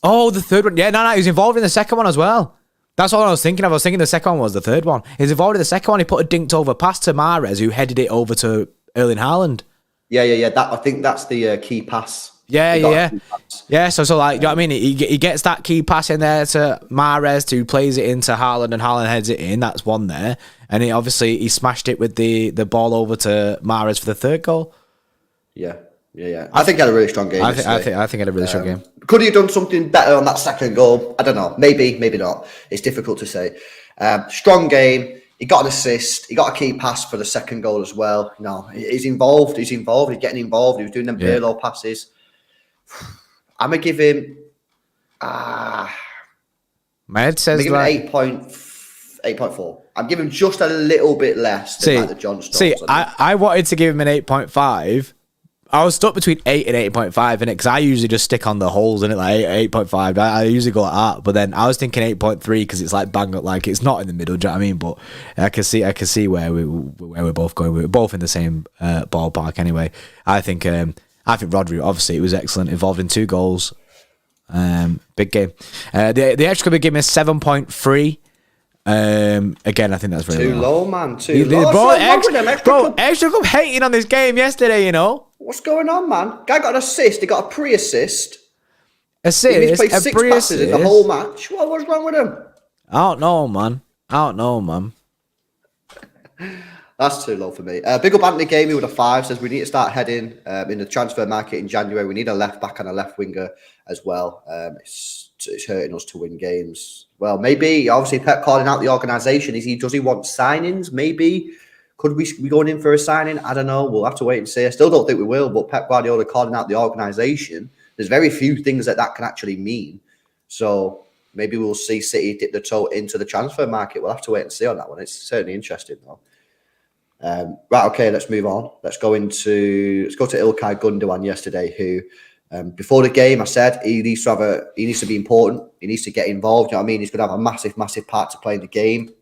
Oh, the third one. Yeah, no, he was involved in the second one as well. That's what I was thinking of. I was thinking the second one was the third one. He was involved in the second one. He put a dinked over pass to Mahrez, who headed it over to Erling Haaland. Yeah. I think that's the key pass. Yeah. So like, you know what I mean? He gets that key pass in there to Mahrez, who plays it into Haaland, and Haaland heads it in. That's one there. And he smashed it with the ball over to Mahrez for the third goal. Yeah. I think he had a really strong game. I think he had a really strong game. Could he have done something better on that second goal? I don't know. Maybe not. It's difficult to say. Strong game. He got an assist. He got a key pass for the second goal as well. No, he's involved. He's getting involved. He was doing them Pirlo passes. I'm going to give him... My head says I'm going to give him 8.4. I'm giving him just a little bit less than the John Stones. See, I wanted to give him an 8.5. I was stuck between 8 and 8.5 in it because I usually just stick on the holes in it, like 8.5. I usually go like that, but then I was thinking 8.3 because it's like bang up, like it's not in the middle. Do you know what I mean? But I can see where we're both going. We're both in the same ballpark anyway. I think Rodri, obviously, it was excellent. Involved in 2 goals. Big game. The Xtra Club gave me a 7.3. Again, I think that's very low, man. Too low. Bro, Xtra Club hating on this game yesterday, you know. What's going on, man? Guy got an assist. He got a pre-assist. He Played 6 passes in the whole match. What was wrong with him? I don't know, man. That's too low for me. Big up Anthony Gamey with a 5. Says we need to start heading in the transfer market in January. We need a left back and a left winger as well. It's hurting us to win games. Well, maybe. Obviously, Pep calling out the organisation. Does he want signings? Maybe. Could we be going in for a signing? I don't know. We'll have to wait and see. I still don't think we will, but Pep Guardiola calling out the organisation. There's very few things that can actually mean. So maybe we'll see City dip the toe into the transfer market. We'll have to wait and see on that one. It's certainly interesting, though. Right, okay, let's move on. Let's go to Ilkay Gundogan yesterday, who before the game I said he needs to be important. He needs to get involved. You know what I mean? He's going to have a massive part to play in the game.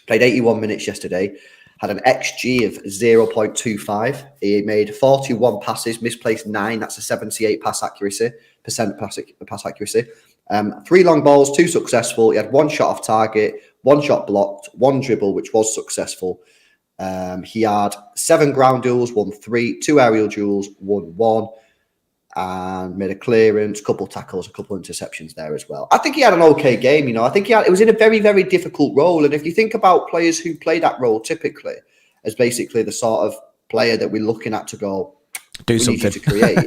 Played 81 minutes yesterday. Had an XG of 0.25. He made 41 passes, misplaced 9. That's a 78% pass accuracy. 3 long balls, 2 successful. He had 1 shot off target, 1 shot blocked, 1 dribble, which was successful. He had 7 ground duels, won 3, 2 aerial duels, won 1, and made a clearance, couple tackles, a couple interceptions there as well. I think he had an okay game. You know, I think it was in a very, very difficult role. And if you think about players who play that role typically as basically the sort of player that we're looking at to go, do something to create.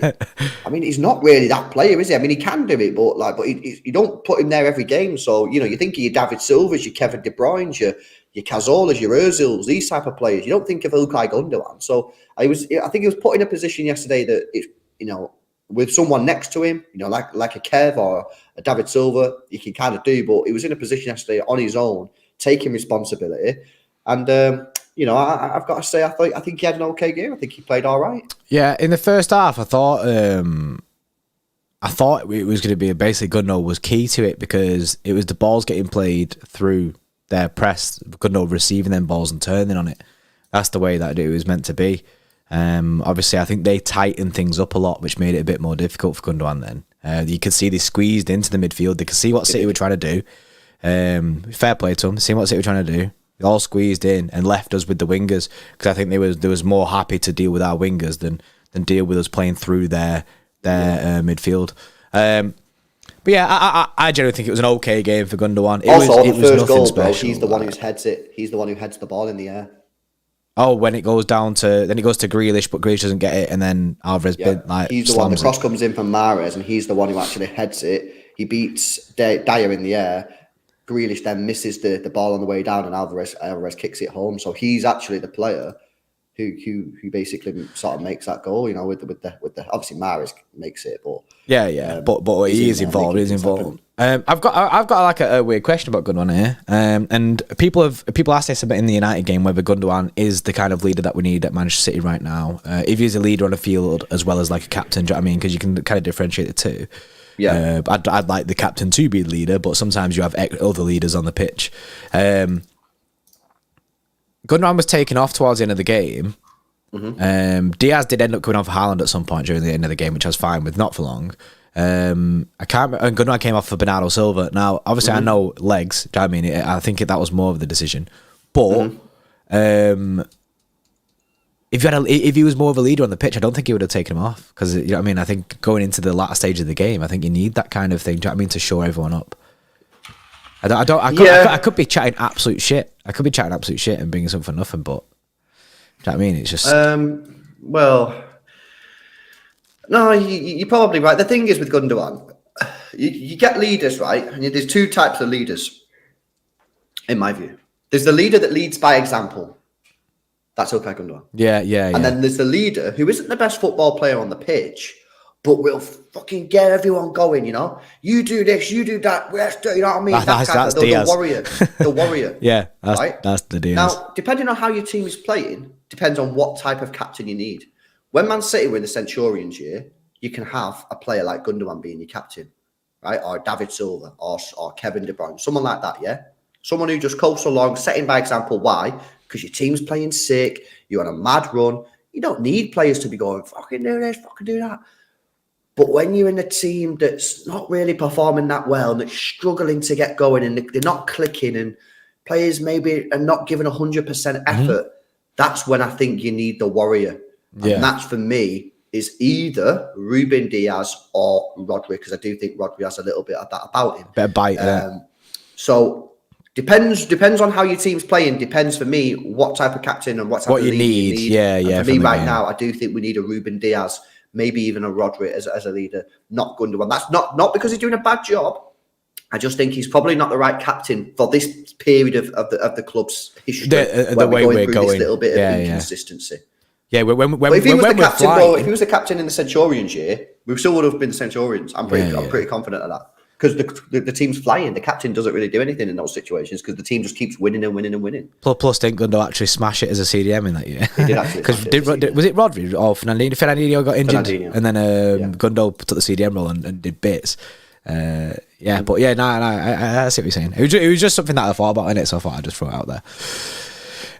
I mean, he's not really that player, is he? I mean, he can do it, but you don't put him there every game. So, you know, you think of your David Silvas, your Kevin De Bruyne's, your Cazolas, your Ozils, these type of players. You don't think of Ilkay Gundogan. So I think he was put in a position yesterday that with someone next to him, you know, like a Kev or a David Silva, he can kind of do. But he was in a position yesterday on his own, taking responsibility, and I've got to say, I think he had an okay game. I think he played all right. Yeah, in the first half, I thought it was going to be basically Gundogan was key to it because it was the balls getting played through their press, Gundogan receiving them balls and turning on it. That's the way that it was meant to be. Obviously, I think they tightened things up a lot, which made it a bit more difficult for Gundogan then. You could see they squeezed into the midfield. They could see what City were trying to do. Fair play to them, seeing what City were trying to do. They all squeezed in and left us with the wingers because I think they was more happy to deal with our wingers than deal with us playing through their midfield. But yeah, I generally think it was an okay game for Gundogan. It was nothing goal, special. Bro, he's the one who heads it. He's the one who heads the ball in the air. Oh, when it goes down to then it goes to Grealish, but Grealish doesn't get it, and then Alvarez he's the one. The cross comes in from Mahrez, and he's the one who actually heads it. He beats Dyer in the air. Grealish then misses the ball on the way down, and Alvarez kicks it home. So he's actually the player who basically sort of makes that goal. You know, with the obviously Mahrez makes it, but but he is involved. He's involved. I've got like a weird question about Gundogan here, and people asked this about in the United game whether Gundogan is the kind of leader that we need at Manchester City right now. If he's a leader on the field as well as like a captain, do you know what I mean? Because you can kind of differentiate the two. Yeah, I'd like the captain to be the leader, but sometimes you have other leaders on the pitch. Gundogan was taken off towards the end of the game. Mm-hmm. Diaz did end up coming on for Haaland at some point during the end of the game, which I was fine with, not for long. And Gundogan came off for Bernardo Silva. Now, obviously, I know legs. Do you know what I mean? I think that was more of the decision. But if he was more of a leader on the pitch, I don't think he would have taken him off because you know what I mean. I think going into the latter stage of the game, I think you need that kind of thing. Do you know what I mean, to show everyone up? I could be chatting absolute shit. I could be chatting absolute shit and bringing something for nothing, but do you know what I mean? It's just well, no, you're probably right. The thing is with Gundogan, you get leaders, right? And there's two types of leaders, in my view. There's the leader that leads by example. That's okay, Gundogan. Yeah. And then there's the leader who isn't the best football player on the pitch, but will fucking get everyone going, you know? You do this, you do that, let's do, you know what I mean? That's the warrior. The warrior. Yeah, right? That's the Dias. Now, depending on how your team is playing, depends on what type of captain you need. When Man City were in the Centurions year, you can have a player like Gundogan being your captain, right? Or David Silva, or Kevin De Bruyne, someone like that, yeah? Someone who just coasts along, setting by example. Why? Because your team's playing sick, you're on a mad run. You don't need players to be going, fucking do this, fucking do that. But when you're in a team that's not really performing that well, and that's struggling to get going, and they're not clicking, and players maybe are not giving 100% effort, that's when I think you need the warrior. Yeah. And that's, for me, is either Ruben Dias or Rodri, because I do think Rodri has a little bit of that about him. Better bite, So depends on how your team's playing. Depends, for me, what type of captain and what type of you leader need. you need. Yeah. And for me right now, I do think we need a Ruben Dias, maybe even a Rodri as a leader, not Gundogan. That's not because he's doing a bad job. I just think he's probably not the right captain for this period of the club's history. The way we're going, this little bit of inconsistency. Yeah, If he was the captain in the Centurions year, we still would have been the Centurions. I'm pretty confident of that. Because the team's flying. The captain doesn't really do anything in those situations because the team just keeps winning and winning and winning. Plus didn't Gundogan actually smash it as a CDM in that year? He did actually. Because was it Rodri or Fernandinho? Fernandinho got injured, and then Gundogan took the CDM role and did bits. I see what you're saying. It was just something that I thought about in it, so I thought I'd just throw it out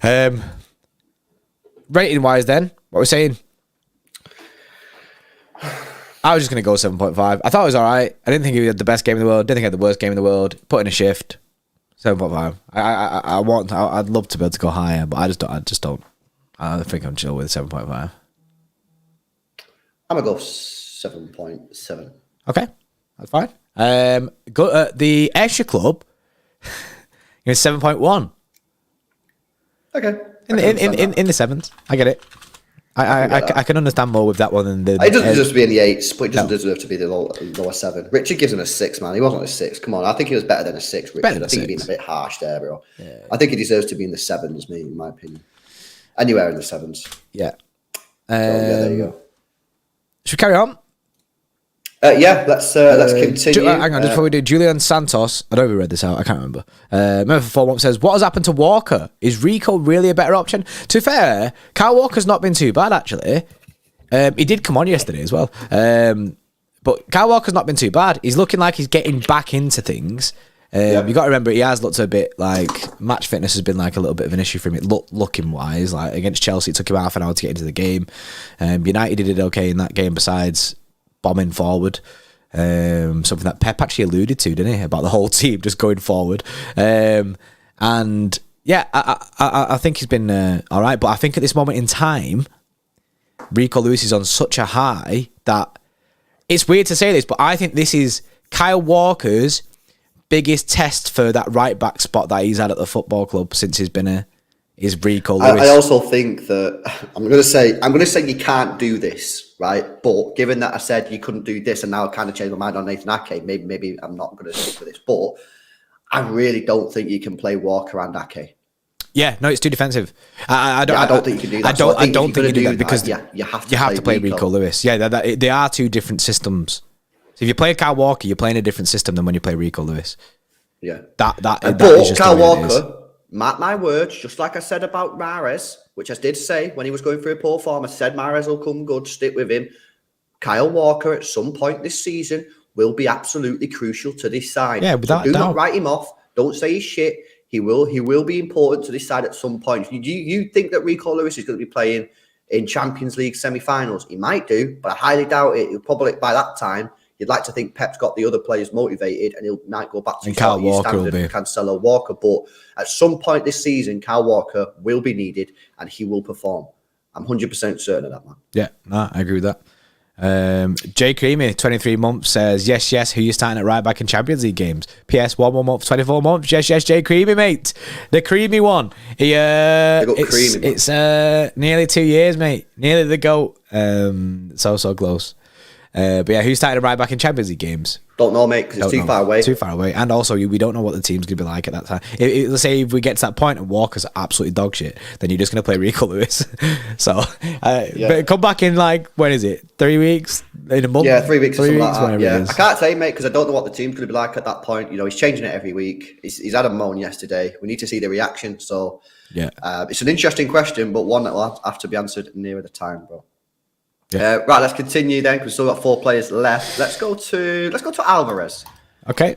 there. Rating wise, then what we're saying. I was just going to go 7.5. I thought it was all right. I didn't think he had the best game in the world. Didn't think he had the worst game in the world. Put in a shift. 7.5. I'd love to be able to go higher, but I just don't. I think I'm chill with 7.5. I'm going to go 7.7. Okay. That's fine. The Xtra Club is 7.1. Okay. In the sevens. I get it. I can understand more with that one than the. It doesn't deserve to be in the 8s, but it doesn't deserve to be the lower 7. Richard gives him a 6, man. He wasn't a 6. Come on, I think he was better than a 6. Richard. I think he's been a bit harsh there, bro. Yeah. I think he deserves to be in the 7s, in my opinion. Anywhere in the 7s. Yeah. There you go. Should we carry on? Let's continue. Hang on, just before we do, Julian Santos, I don't know if we read this out, I can't remember. Member for 4 months says, what has happened to Walker? Is Rico really a better option? To be fair, Kyle Walker's not been too bad, actually. He did come on yesterday as well. But Kyle Walker's not been too bad. He's looking like he's getting back into things. You got to remember, he has looked a bit like match fitness has been like a little bit of an issue for him. Looking wise, like against Chelsea, it took him half an hour to get into the game. United did okay in that game besides bombing forward. Something that Pep actually alluded to, didn't he, about the whole team just going forward. I think he's been all right, but I think at this moment in time, Rico Lewis is on such a high that it's weird to say this, but I think this is Kyle Walker's biggest test for that right back spot that he's had at the football club since he's been is Rico Lewis. I also think that I'm going to say you can't do this, right? But given that I said you couldn't do this, and now I kind of changed my mind on Nathan Ake, maybe I'm not going to stick with this. But I really don't think you can play Walker and Ake. Yeah, no, it's too defensive. I don't think you can do that. I don't think you do that because you have to play Rico Lewis. Yeah, they are two different systems. So if you play Kyle Walker, you're playing a different system than when you play Rico Lewis. Yeah, that is just Kyle Walker. Mark my words, just like I said about Mahrez, which I did say when he was going through a poor form, I said Mahrez will come good, stick with him. Kyle Walker at some point this season will be absolutely crucial to this side. Yeah, without so doubt. Not write him off. Don't say he's shit. He will be important to this side at some point. You think that Rico Lewis is going to be playing in Champions League semi-finals? He might do, but I highly doubt it. He'll probably, by that time, you'd like to think Pep's got the other players motivated and he might go back to Kyle Walker standard and Cancelo Walker. But at some point this season, Kyle Walker will be needed and he will perform. I'm 100% certain of that, man. Yeah, no, I agree with that. Jay Creamy, 23 months, says, yes, who you starting at right back in Champions League games? PS, 1 more month, 24 months. Yes, Jay Creamy, mate. The creamy one. It's nearly 2 years, mate. Nearly the GOAT. So close. But yeah, who's starting to right back in Champions League games? Don't know, mate, because it's too far away. Too far away. And also, we don't know what the team's going to be like at that time. Let's say if we get to that point and Walker's absolutely dog shit, then you're just going to play Rico Lewis. So, but come back in, when is it? 3 weeks? In a month? Yeah, 3 weeks or something like that. Yeah. I can't say, mate, because I don't know what the team's going to be like at that point. He's changing it every week. He's had a moan yesterday. We need to see the reaction. So, it's an interesting question, but one that will have to be answered nearer the time, bro. Yeah. Right, let's continue then, because we've still got 4 players left. Let's go to Alvarez. Okay.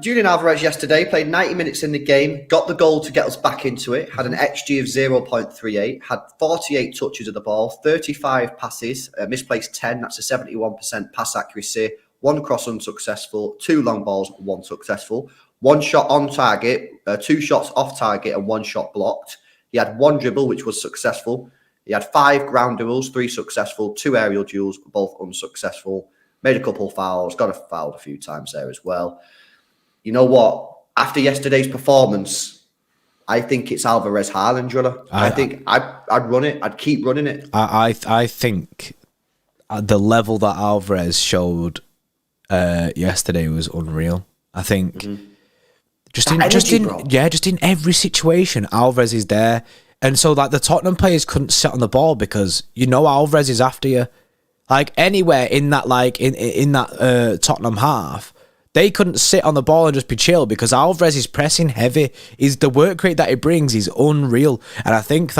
Julian Alvarez yesterday played 90 minutes in the game, got the goal to get us back into it, had an XG of 0.38, had 48 touches of the ball, 35 passes, misplaced 10, that's a 71% pass accuracy, 1 cross unsuccessful, 2 long balls, 1 successful, 1 shot on target, 2 shots off target and 1 shot blocked. He had 1 dribble, which was successful. He had 5 ground duels, 3 successful, 2 aerial duels, both unsuccessful. Made a couple of fouls, got fouled a few times there as well. You know what? After yesterday's performance, I think it's Alvarez Haaland, Driller. I think I'd run it. I'd keep running it. I think the level that Alvarez showed yesterday was unreal. I think just in every situation, Alvarez is there. And so, the Tottenham players couldn't sit on the ball because Alvarez is after you. Anywhere in that, in that Tottenham half, they couldn't sit on the ball and just be chill because Alvarez is pressing heavy. The work rate that he brings is unreal, and I think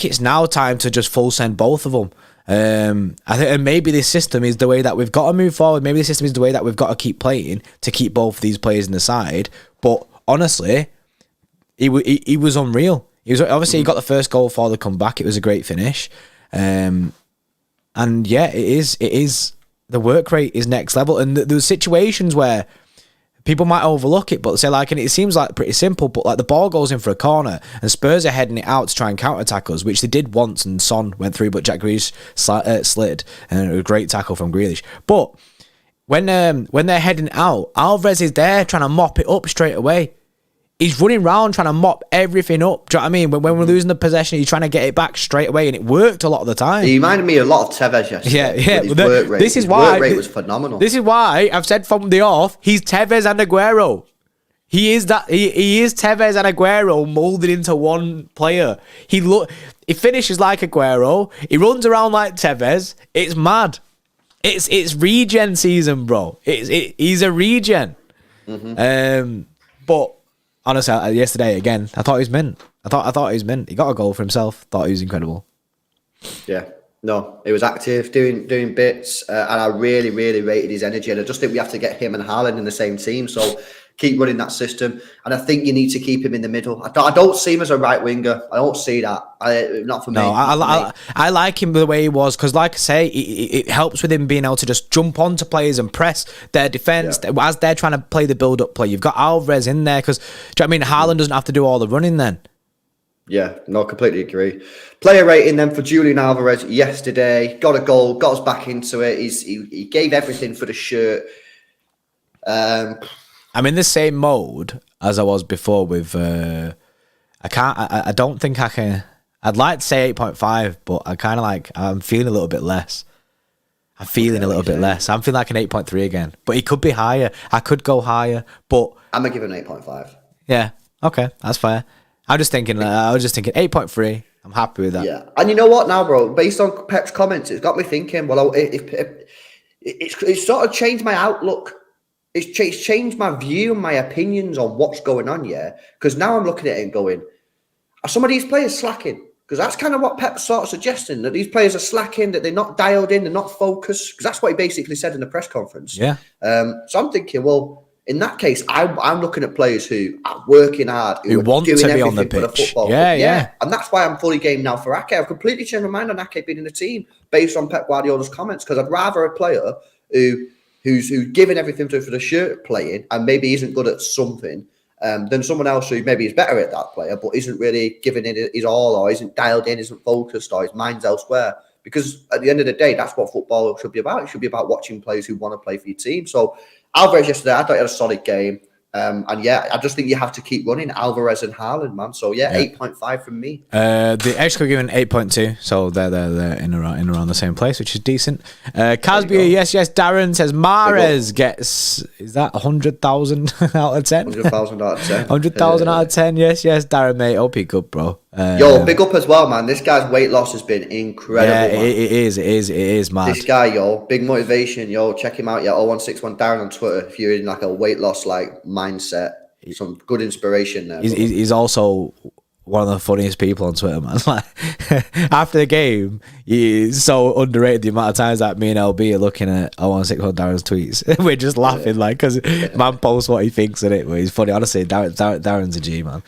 it's now time to just full send both of them. I think, and maybe this system is the way that we've got to move forward. Maybe the system is the way that we've got to keep playing to keep both of these players in the side. But honestly, he was unreal. He got the first goal for the comeback. It was a great finish. And yeah, it is. The work rate is next level. And there's situations where people might overlook it, but say and it seems pretty simple, but the ball goes in for a corner and Spurs are heading it out to try and counter-attack us, which they did once and Son went through, but Jack Grealish slid, and a great tackle from Grealish. But when they're heading out, Alvarez is there trying to mop it up straight away. He's running around trying to mop everything up. Do you know what I mean? When we're losing the possession, he's trying to get it back straight away, and it worked a lot of the time. He reminded me a lot of Tevez yesterday. Yeah. His work rate. His work rate was phenomenal. This is why I've said from the off, he's Tevez and Aguero. He is that. He is Tevez and Aguero molded into one player. He finishes like Aguero. He runs around like Tevez. It's mad. It's regen season, bro. He's a regen. But honestly, yesterday again, I thought he was mint. I thought he was mint. He got a goal for himself. Thought he was incredible. Yeah, no, he was active, doing bits, and I really, really rated his energy. And I just think we have to get him and Haaland in the same team. So keep running that system, and I think you need to keep him in the middle. I don't see him as a right winger. I don't see that. Not for me. No, I like him the way he was because, like I say, it helps with him being able to just jump onto players and press their defence as they're trying to play the build-up play. You've got Alvarez in there because, Haaland doesn't have to do all the running then. Yeah, no, completely agree. Player rating then for Julian Alvarez yesterday. Got a goal, got us back into it. He gave everything for the shirt. I'm in the same mode as I was before with. I don't think I can. I'd like to say 8.5, but I'm feeling a little bit less. I'm feeling a little bit less. I'm feeling like an 8.3 again, but it could be higher. I could go higher, but I'm gonna give it an 8.5. Yeah, okay, that's fair. I was just thinking 8.3. I'm happy with that. Yeah, and you know what now, bro? Based on Pep's comments, it's got me thinking. Well, it's sort of changed my outlook. It's changed my view and my opinions on what's going on, because now I'm looking at it and going, are some of these players slacking? Because that's kind of what Pep's sort of suggesting, that these players are slacking, that they're not dialed in, they're not focused, because that's what he basically said in the press conference. Yeah. So I'm thinking, well, in that case, I'm looking at players who are working hard, who want to be on the pitch. Yeah. And that's why I'm fully game now for Ake. I've completely changed my mind on Ake being in the team based on Pep Guardiola's comments, because I'd rather a player who's giving everything for the shirt playing and maybe isn't good at something than someone else who maybe is better at that player but isn't really giving it his all, or isn't dialed in, isn't focused, or his mind's elsewhere. Because at the end of the day, that's what football should be about. It should be about watching players who want to play for your team. So Alvarez yesterday, I thought he had a solid game. And yeah, I just think you have to keep running Alvarez and Haaland, man. So yeah, 8.5 from me. The Xtra Club given 8.2, so they're in around the same place, which is decent. Casby, yes. Darren says Mahrez gets, is that 100,000 out of 10? 100,000 out of 10. 100,000 out of 10. Yes, Darren, mate. Hope you're good, bro. Yo, big up as well, man. This guy's weight loss has been incredible. Yeah, man. it is, man. This guy, yo, big motivation, yo. Check him out, yeah. 0161 Darren on Twitter if you're in like a weight loss like mindset. Some good inspiration there. He's also one of the funniest people on Twitter, man. Like, after the game, he's so underrated the amount of times that me and LB are looking at 0161 Darren's tweets. We're just laughing, like, because man posts what he thinks in it, but he's funny. Honestly, Darren's a G, man.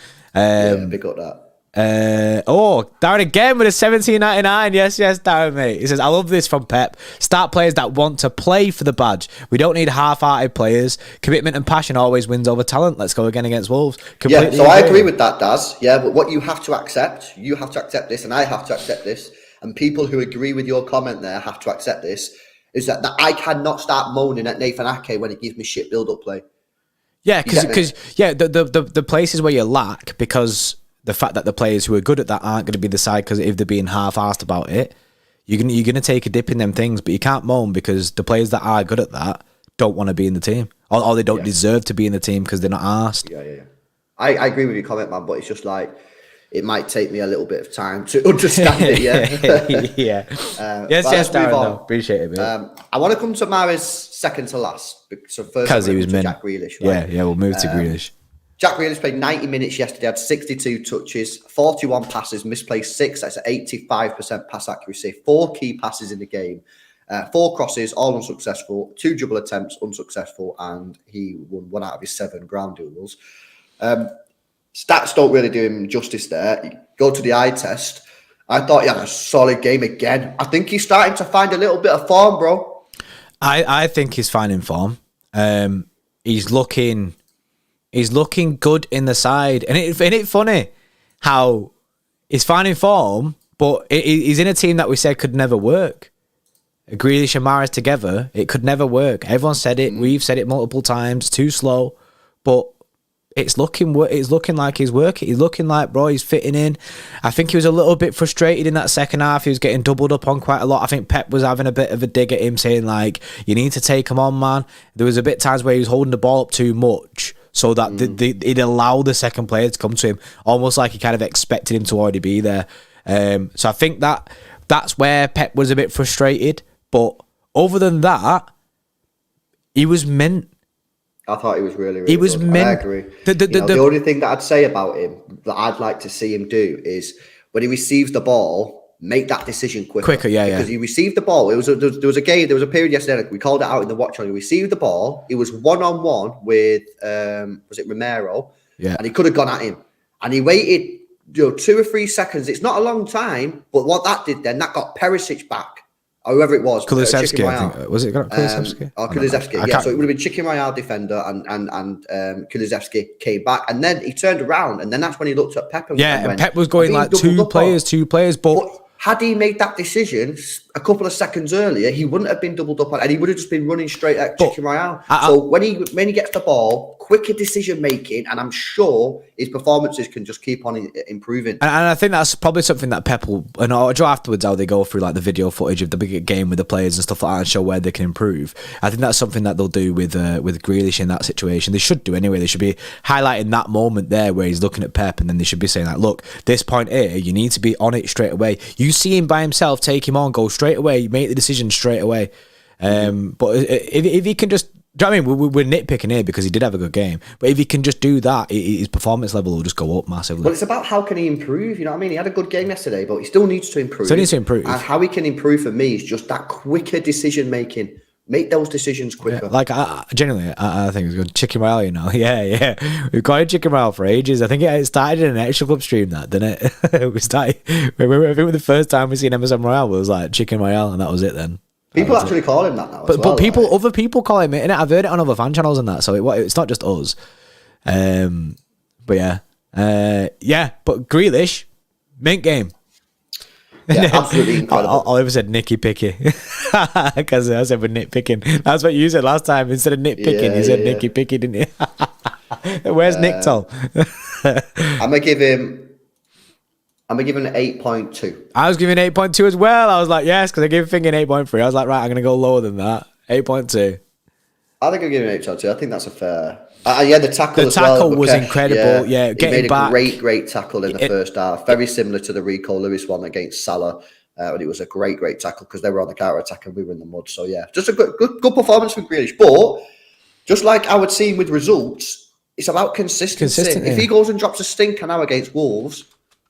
Big up that. Darren again with a 17.99. Yes, Darren, mate. He says, I love this from Pep. Start players that want to play for the badge. We don't need half-hearted players. Commitment and passion always wins over talent. Let's go again against Wolves. Completely so I agree with that, Daz. Yeah, but what you have to accept this, and I have to accept this, and people who agree with your comment there have to accept this, is that I cannot start moaning at Nathan Ake when he gives me shit build-up play. Yeah, because the places where you lack, because the fact that the players who are good at that aren't going to be the side, because if they're being half-assed about it, you're going to take a dip in them things, but you can't moan because the players that are good at that don't want to be in the team, or they don't deserve to be in the team because they're not asked. Yeah. I agree with your comment, man, but it's just like, it might take me a little bit of time to understand it, yeah. Yes, Darren, appreciate it, mate. I want to come to Mahrez second to last. So first, because he was Jack Grealish, right? Yeah, we'll move to Grealish. Jack Grealish played 90 minutes yesterday, had 62 touches, 41 passes, misplaced 6. That's an 85% pass accuracy. 4 key passes in the game. 4 crosses, all unsuccessful. 2 dribble attempts, unsuccessful. And he won 1 out of his 7 ground duels. Stats don't really do him justice there. Go to the eye test. I thought he had a solid game again. I think he's starting to find a little bit of form, bro. I think he's finding form. He's looking good in the side. And it's funny how he's finding form, but he's in a team that we said could never work. Grealish and Mahrez together, it could never work. Everyone said it. We've said it multiple times. Too slow. But it's looking like he's working. He's looking like, bro, he's fitting in. I think he was a little bit frustrated in that second half. He was getting doubled up on quite a lot. I think Pep was having a bit of a dig at him, saying, like, you need to take him on, man. There was a bit times where he was holding the ball up too much, so that it allowed the second player to come to him, almost like he kind of expected him to already be there. So I think that's where Pep was a bit frustrated. But other than that, he was mint. I thought he was really he was good. mint. I agree. The only thing that I'd say about him that I'd like to see him do is when he receives the ball, make that decision quicker. Because he received the ball. There was a period yesterday, like we called it out in the watch on. He received the ball. It was 1-on-1 with was it Romero? Yeah. And he could have gone at him. And he waited 2 or 3 seconds. It's not a long time, but what that did then, that got Perisic back. Or whoever it was. Kulusevski, I think. Was it Kulusevski? Kulusevski, yeah. So it would have been Chicken Royale defender and Kulusevski came back. And then he turned around and then that's when he looked at Pep and went, Pep was going like two players, but had he made that decision a couple of seconds earlier, he wouldn't have been doubled up on, and he would have just been running straight at Chicken Royale. So when he gets the ball, quicker decision making, and I'm sure his performances can just keep on improving. And I think that's probably something that Pep will, and I'll draw afterwards how they go through like the video footage of the big game with the players and stuff like that and show where they can improve. I think that's something that they'll do with Grealish in that situation. They should do anyway. They should be highlighting that moment there where he's looking at Pep, and then they should be saying like, look, this point here, you need to be on it straight away. You see him by himself, take him on, go straight away, make the decision straight away. But if he can just, do you know what I mean? We're nitpicking here because he did have a good game, but if he can just do that, his performance level will just go up massively. Well, it's about how can he improve. You know what I mean? He had a good game yesterday, but he still needs to improve. And how he can improve for me is just that quicker decision making. Make those decisions quicker. Yeah, like, genuinely, I think it's good. Chicken Royale, you know? Yeah. We've got a Chicken Royale for ages. I think it started in an Xtra Club stream, that, didn't it? I think the first time we seen Emerson Royale was like Chicken Royale, and that was it then. People actually call him that now. But other people call him it, innit? I've heard it on other fan channels and that, so it's not just us. But yeah. But Grealish, mint game. Yeah, absolutely incredible. Oliver said Nicky Picky because I said we're nitpicking. That's what you said last time. Instead of nitpicking, you said Nicky Picky, didn't you? Where's Nick Toll? I'm gonna give him an 8.2. I was giving 8.2 as well. I was like, yes, because I gave thinking 8.3. I was like, right, I'm gonna go lower than that. 8.2. I think I'll give him an 8.2. I think that's a fair. Yeah, the tackle. The tackle was incredible. Yeah, he made a back. great tackle in the first half. Very similar to the Rico Lewis one against Salah. But it was a great tackle because they were on the counter attack and we were in the mud. So yeah, just a good performance from Grealish. But just like I would see with results, it's about consistency. If he goes and drops a stinker now against Wolves,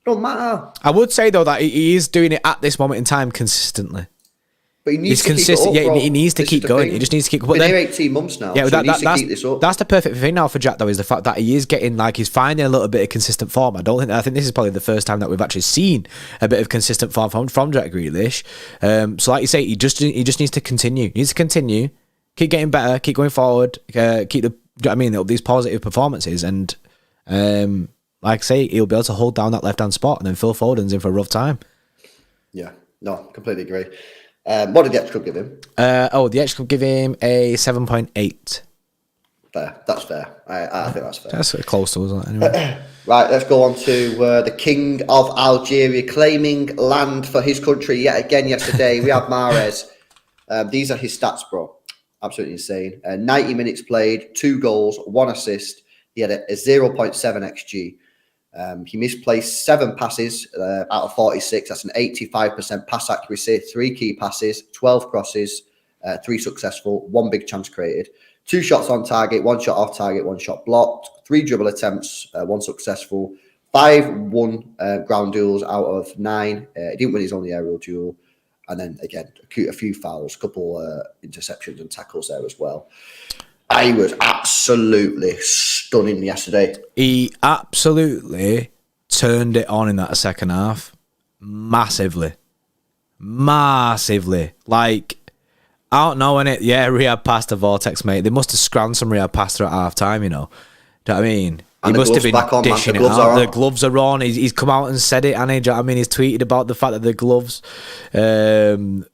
don't matter. I would say though that he is doing it at this moment in time consistently. But he needs to keep it up, yeah, he needs to keep going. Thing. He just needs to keep. Been here 18 months now. Yeah, so he needs to keep this up. That's the perfect thing now for Jack, though, is the fact that he is getting he's finding a little bit of consistent form. I think this is probably the first time that we've actually seen a bit of consistent form from Jack Grealish. So, like you say, he just needs to continue. He needs to continue, keep getting better, keep going forward, keep these positive performances, and like I say, he'll be able to hold down that left hand spot, and then Phil Foden's in for a rough time. Yeah, no, completely agree. What did the Xtra Club give him? The Xtra Club give him a 7.8. Fair. That's fair. I think that's fair. That's close to us, isn't it? Anyway. Right, let's go on to the King of Algeria claiming land for his country yet again yesterday. We have Mahrez. These are his stats, bro. Absolutely insane. 90 minutes played, 2 goals, 1 assist. He had a 0.7 XG. He misplaced 7 passes out of 46. That's an 85% pass accuracy, 3 key passes, 12 crosses, 3 successful, 1 big chance created, 2 shots on target, 1 shot off target, 1 shot blocked, 3 dribble attempts, 1 successful, 5 won ground duels out of 9. He didn't win his only aerial duel. And then again, a few fouls, a couple interceptions and tackles there as well. He was absolutely stunning yesterday. He absolutely turned it on in that second half. Massively. Like, I don't know, innit? Yeah, Riyad passed the Vortex, mate. They must have scrammed some Riyad pasta at half time, you know. Do you know what I mean? He must have been dishing it out. The gloves are on. He's come out and said it, and do you know what I mean? He's tweeted about the fact that the gloves. Honestly,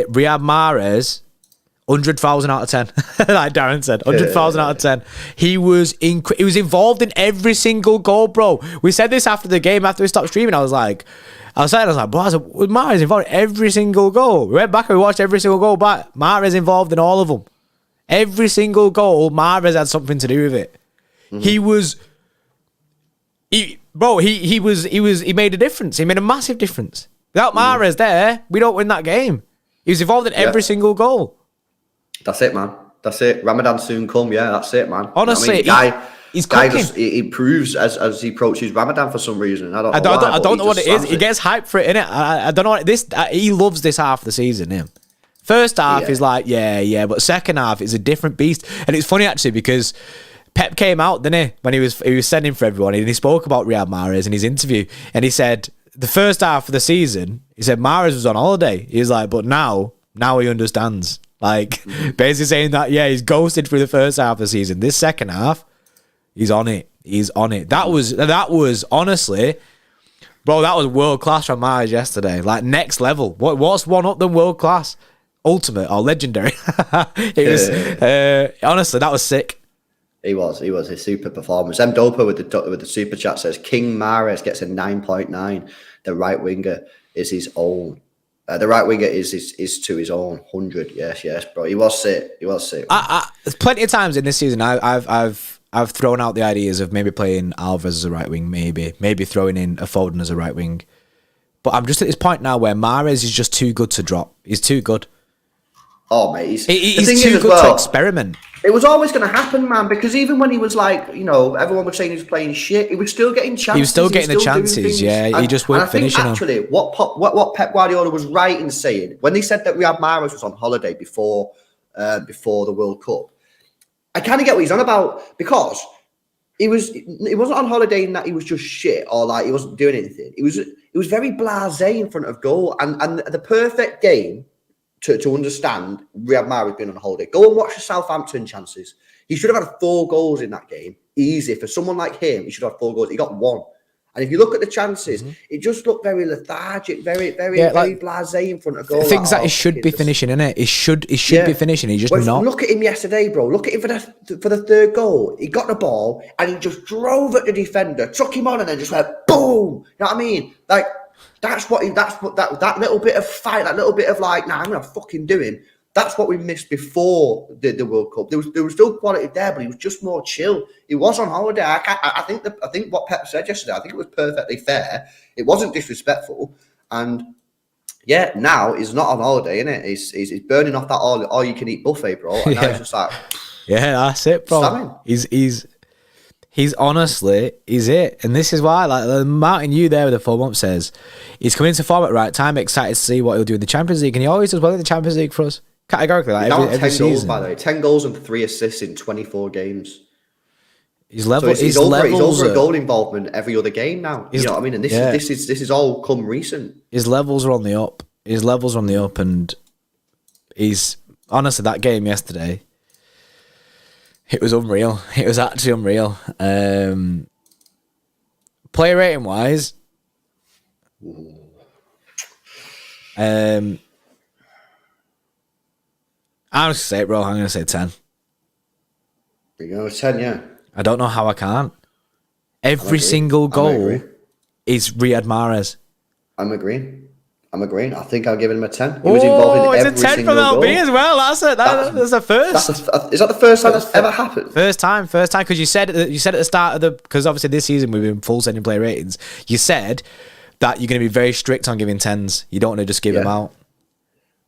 Riyad Mahrez, 100,000 out of 10. Like Darren said, 100,000 out of 10. He was involved in every single goal, bro. We said this after the game, after we stopped streaming. I was like, bro, Mahrez involved in every single goal. We went back and we watched every single goal back. Mahrez involved in all of them. Every single goal, Mahrez had something to do with it. Mm-hmm. He made a difference. He made a massive difference. Without Mahrez there, we don't win that game. He was involved in every single goal. That's it, man. That's it. Ramadan soon come. Yeah, that's it, man. Honestly, you know what I mean? He's cooking. He improves as he approaches Ramadan for some reason. I don't know what it is. He gets hyped for it, innit? I don't know what he loves this half of the season, him. First half is like, yeah, but second half is a different beast. And it's funny actually because Pep came out, didn't he, when he was sending for everyone, and he spoke about Riyad Mahrez in his interview, and he said the first half of the season, he said Mahrez was on holiday. He was like, but now he understands. Like, basically saying that, he's ghosted through the first half of the season. This second half, he's on it. That was honestly, bro, that was world class from Mahrez yesterday. Like, next level. What's one up than world class? Ultimate or legendary. It was honestly, that was sick. He was a super performance. M Dopa with the super chat says King Mahrez gets a 9.9. The right winger is his own. The right winger is to his own 100. Yes, bro. He was sick. There's plenty of times in this season I've thrown out the ideas of maybe playing Alvarez as a right wing, maybe throwing in a Foden as a right wing. But I'm just at this point now where Mahrez is just too good to drop. He's too good. Oh, mate, he's too good to experiment. It was always going to happen, man, because even when he was like, everyone was saying he was playing shit, he was still getting chances. He was still getting the chances, yeah. He just weren't finishing them. Actually, what Pep Guardiola was right in saying, when they said that Riyad Mahrez was on holiday before the World Cup, I kind of get what he's on about, because he wasn't on holiday in that he was just shit or like he wasn't doing anything. He was very blasé in front of goal, and the perfect game to understand Riyad Mahrez being on holiday. Go and watch the Southampton chances. He should have had 4 goals in that game. Easy. For someone like him, he should have had 4 goals. He got 1. And if you look at the chances, it just looked very lethargic, very blasé in front of goal. Things that he should be finishing, innit? He should be finishing. He's just not. Look at him yesterday, bro. Look at him for the third goal. He got the ball and he just drove at the defender, took him on, and then just went boom. You know what I mean? Like that's what that little bit of fight, that little bit of like, nah, I'm gonna fucking do him. That's what we missed before the World Cup. There was still quality there, but he was just more chill. He was on holiday. I think what Pep said yesterday, I think it was perfectly fair. It wasn't disrespectful, and yeah, now he's not on holiday, innit? He's burning off that all you can eat buffet, bro. And now he's just like, yeah, that's it, bro. He's honestly, he's it. And this is why, like, the Martin you there with the 4 months says, he's coming into form at the right time, excited to see what he'll do in the Champions League. And he always does well in the Champions League for us. Categorically, like every 10 season. goals, by the way. 10 goals and 3 assists in 24 games. He's over a goal involvement every other game now. You know what I mean? And this is all come recent. His levels are on the up. And he's honestly, that game yesterday, it was unreal. It was actually unreal. Player rating wise, I'm just gonna say it, bro. I'm gonna say 10. You're going with 10, yeah. I don't know how I can't. Every single goal is Riyad Mahrez. I'm agreeing. I think I'll give him a 10. He was involved in every it's a 10 single from LB goal. as well. That's a first. Is that the first time that's ever happened? First time. Because you said at the start of because obviously this season we've been full sending player ratings. You said that you're going to be very strict on giving 10s. You don't want to just give them out.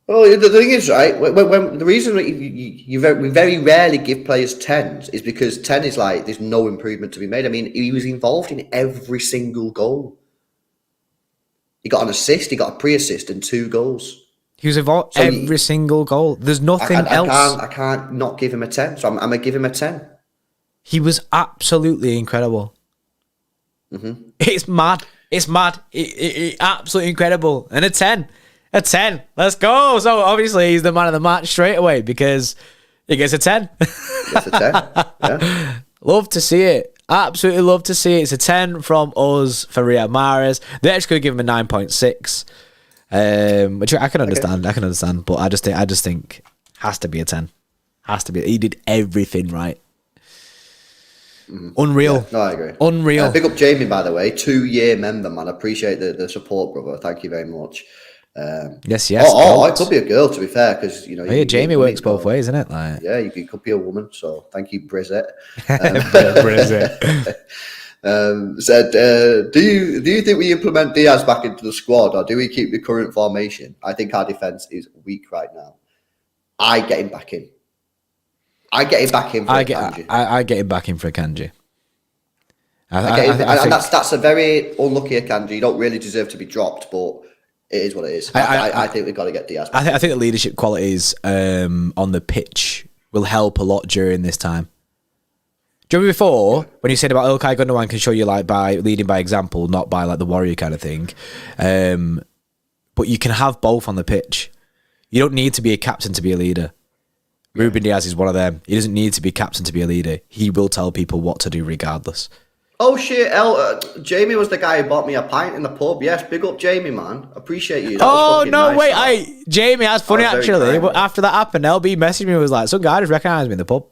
Well, the thing is, right, when the reason we very rarely give players 10s is because 10 is like, there's no improvement to be made. I mean, he was involved in every single goal. He got an assist, he got a pre-assist and 2 goals. He was involved every single goal. There's nothing else. I can't not give him a 10, so I'm going to give him a 10. He was absolutely incredible. Mm-hmm. It's mad. Absolutely incredible. And a 10. A 10. Let's go. So obviously he's the man of the match straight away because he gets a 10. Gets a 10. Yeah. Love to see it. Absolutely love to see it. It's a 10 from us for Riyad Mahrez. They actually could give him a 9.6, which I can understand. Okay. I can understand, but I just think has to be a 10. Has to be. He did everything right. Unreal. Yeah, no, I agree. Unreal. Big up Jamie, by the way, 2-year member, man. I appreciate the support, brother. Thank you very much. Yes. It could be a girl, to be fair, because Jamie works both ways, isn't it? Like, yeah, you could be a woman. So thank you, Brizette. Said, do you think we implement Diaz back into the squad, or do we keep the current formation? I think our defense is weak right now. I get him back in. I get him back in for Akanji. I get him back in for Akanji. And that's a very unlucky Akanji. You don't really deserve to be dropped, but it is what it is. I think we've got to get Diaz back. I think the leadership qualities on the pitch will help a lot during this time. Do you remember before when you said about Ilkay Gundogan can show you like by leading by example, not by like the warrior kind of thing? But you can have both on the pitch. You don't need to be a captain to be a leader. Ruben Dias is one of them. He doesn't need to be captain to be a leader. He will tell people what to do regardless. Oh shit, Jamie was the guy who bought me a pint in the pub. Yes, big up Jamie, man. Appreciate you. Jamie, that's funny actually. But after that happened, LB messaged me and was like, some guy just recognised me in the pub.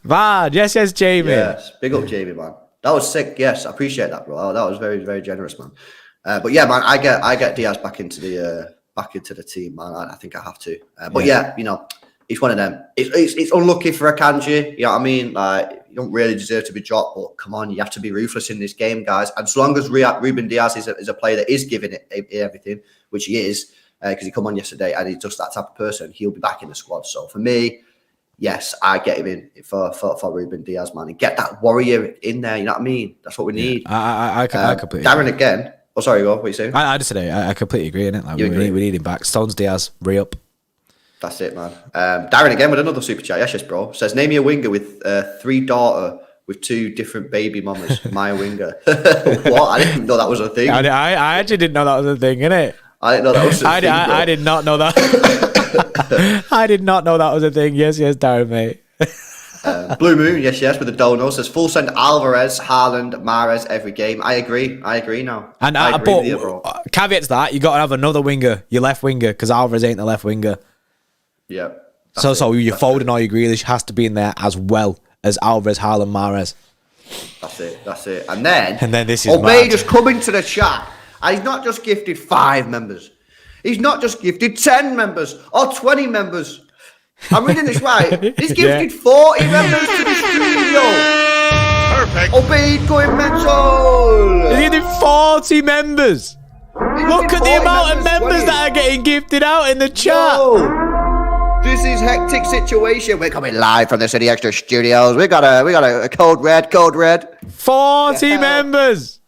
Man, yes, Jamie. Yes, big up Jamie, man. That was sick. Yes, I appreciate that, bro. That was very, very generous, man. But yeah, man, I get Diaz back into the team, man. I think I have to. But yeah, it's one of them. It's unlucky for Akanji. You know what I mean? Like, you don't really deserve to be dropped, but come on, you have to be ruthless in this game, guys. And so long as Ruben Dias is a player that is giving it everything, which he is, because he come on yesterday and he's just that type of person, he'll be back in the squad. So for me, yes, I get him in for Ruben Dias, man, and get that warrior in there. You know what I mean? That's what we need. I completely. Darren again. Oh, sorry, what are you saying? I just said I completely agree in it. Like, we need him back. Stones Diaz, re-up. That's it, man. Darren again with another super chat. Yes, bro. Says, name me a winger with 3 daughters with 2 different baby mamas. My winger. What? I didn't know that was a thing. I actually didn't know that was a thing, innit? I didn't know that was a thing, bro. I did not know that. I did not know that was a thing. Yes, Darren, mate. Blue Moon, yes, with the donuts. Says full send Alvarez, Haaland, Mahrez every game. I agree now. And I agree with you, but bro. caveat to that, you got to have another winger, your left winger, because Alvarez ain't the left winger. Yeah. So your Foden or your Grealish has to be in there as well as Alvarez, Haaland, Mahrez. That's it. And then this is Obey mad. just coming to the chat. And he's not just gifted 5 members. He's not just gifted 10 members or 20 members. I'm reading this right. He's gifted 40 members to the studio. Perfect. Obey going mental. He's gifted 40 members. Look at the amount of members that are getting gifted out in the chat. Yo, this is hectic situation. We're coming live from the City Extra Studios. We got a code red. 40 members.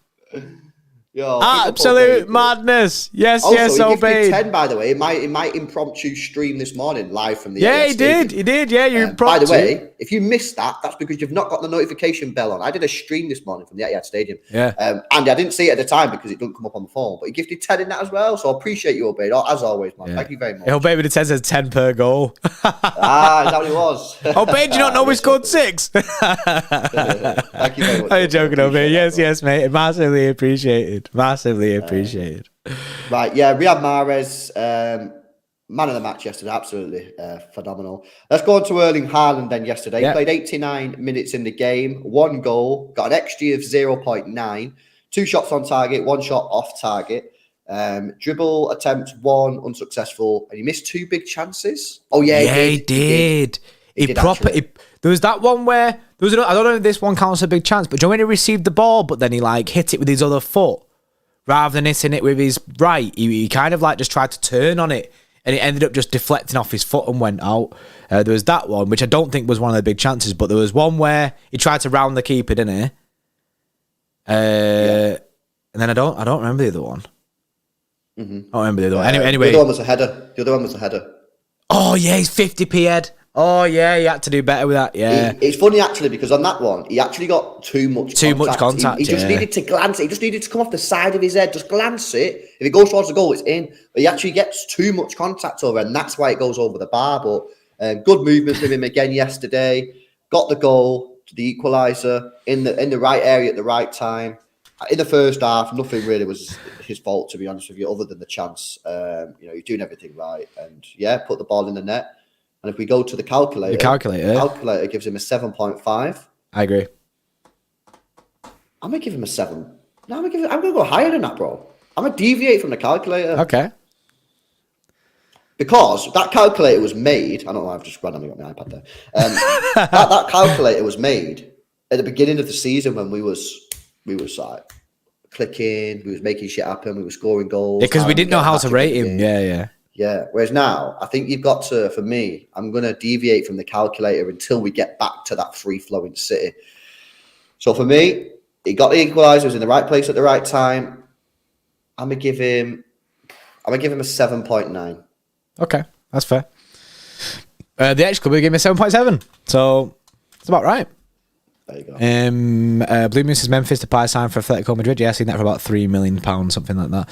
Yo, absolute madness. Yes, also, yes, he obeyed. gifted 10, by the way. It might impromptu stream this morning live from the he did. Yeah, you by the way, if you missed that, that's because you've not got the notification bell on. I did a stream this morning from the Etihad Stadium. Yeah. And I didn't see it at the time because it doesn't come up on the phone. But he gifted 10 in that as well. So I appreciate you, Obeyed. As always, man. Yeah. Thank you very much. Obeyed with the 10 says 10 per goal. Is that what it was? Obeyed, you don't know we scored 6. Thank you very much. I'm joking, Obeyed. Yes, mate. Massively appreciated. Appreciated. Right, yeah, Riyad Mahrez, man of the match yesterday, absolutely phenomenal. Let's go on to Erling Haaland then yesterday. Yeah. Played 89 minutes in the game, 1 goal, got an XG of 0.9, 2 shots on target, 1 shot off target, dribble attempt 1 unsuccessful, and he missed 2 big chances. Oh yeah, he did. There was that one where there was I don't know if this one counts as a big chance, but do you know when he received the ball, but then he like hit it with his other foot rather than hitting it with his right? He kind of like just tried to turn on it, and it ended up just deflecting off his foot and went out. There was that one, which I don't think was one of the big chances, but there was one where he tried to round the keeper, didn't he? And then I don't remember the other one. Mm-hmm. I don't remember the other one. Anyway, the other one was a header. Oh yeah, he's 50p head. Oh yeah, he had to do better with that. Yeah, it's funny actually because on that one he actually got too much contact. He just needed to glance it. He just needed to come off the side of his head, just glance it. If it goes towards the goal, it's in. But he actually gets too much contact over, and that's why it goes over the bar. But good movement from him again yesterday. Got the goal, the equaliser in the right area at the right time. In the first half, nothing really was his fault, to be honest with you, other than the chance. He's doing everything right, and put the ball in the net. And if we go to the calculator, the calculator gives him a 7.5. I agree. I'm gonna give him a 7. No, I'm gonna go higher than that, bro. I'm gonna deviate from the calculator. Okay. Because that calculator was made. I don't know. I've just randomly got my iPad there. That calculator was made at the beginning of the season when we was like clicking, we was making shit happen, we were scoring goals. Yeah, because we didn't know how to rate him. Yeah. Whereas now, I think you've got to, for me, I'm going to deviate from the calculator until we get back to that free-flowing City. So for me, he got the equaliser, was in the right place at the right time. I'm going to give him a 7.9. Okay, that's fair. The Xtra Club gave me a 7.7. So, it's about right. There you go. Blue Moon says Memphis to Depay sign for Atletico Madrid. Yeah, I've seen that for about £3 million, something like that.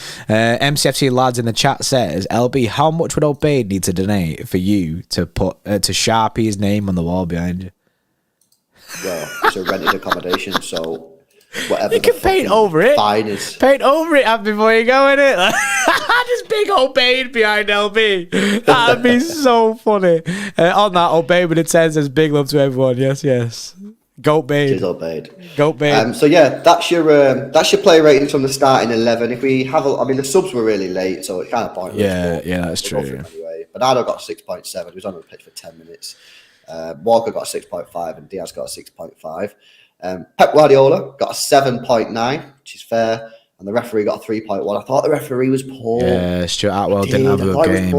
MCFC lads in the chat says, LB, how much would Obey need to donate for you to put to Sharpie his name on the wall behind you? Well, it's a rented accommodation, so whatever. You can paint over it. Paint over it before you go in it. Just big Obey behind LB. That'd be so funny. On that, Obey with the 10 says big love to everyone. Yes. Goat Bade. Goat Bade. So yeah, that's your play ratings from the starting 11. If we have, the subs were really late, so it's kind of pointless. Yeah, that's true. Anyway, Bernardo got 6.7. He was on the pitch for 10 minutes. Walker got a 6.5, and Diaz got a 6.5. Pep Guardiola got a 7.9, which is fair, and the referee got a 3.1. I thought the referee was poor. Yeah, Stuart Atwell didn't have a good game.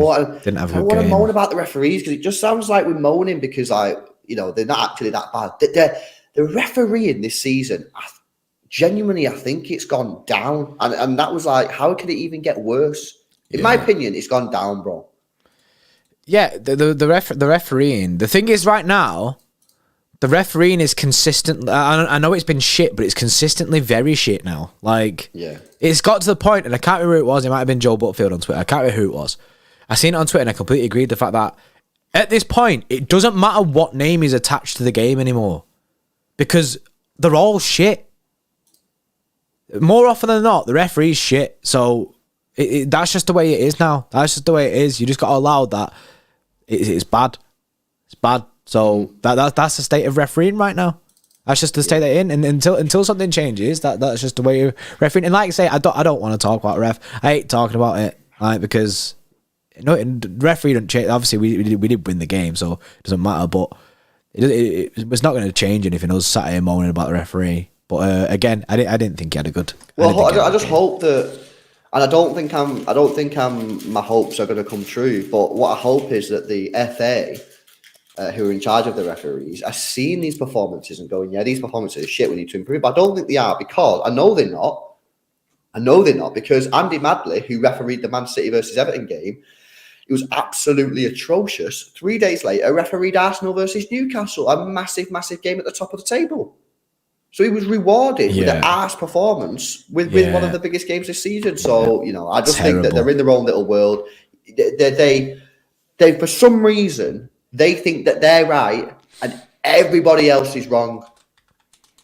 Didn't have a good game. I want to moan about the referees because it just sounds like we're moaning because they're not actually that bad. The refereeing this season, genuinely, I think it's gone down. And that was like, how could it even get worse? In my opinion, it's gone down, bro. Yeah, the refereeing. The thing is, right now, the refereeing is consistent. I know it's been shit, but it's consistently very shit now. It's got to the point, and I can't remember who it was. It might have been Joe Butfield on Twitter. I can't remember who it was. I seen it on Twitter, and I completely agreed. The fact that At this point, it doesn't matter what name is attached to the game anymore, because they're all shit. More often than not, the referee's shit. So that's just the way it is now. That's just the way it is. You just got to allow that. It's bad. It's bad. So that's the state of refereeing right now. That's just the state they're in. And until something changes, that's just the way of refereing. And like I say, I don't want to talk about ref. I hate talking about it, right? Because the referee didn't change. Obviously, we did win the game, so it doesn't matter. But it's not going to change anything. Us sat here moaning about the referee. But again, I didn't think he had a good. Well, I just hope that, and I don't think my hopes are going to come true. But what I hope is that the FA, who are in charge of the referees, are seeing these performances and going, yeah, these performances are shit. We need to improve. But I don't think they are, because I know they're not. Because Andy Madley, who refereed the Man City versus Everton game, it was absolutely atrocious. 3 days later, refereed Arsenal versus Newcastle, a massive, massive game at the top of the table. So he was rewarded with an arse performance with one of the biggest games this season. So, I just think that they're in their own little world. They for some reason, they think that they're right and everybody else is wrong.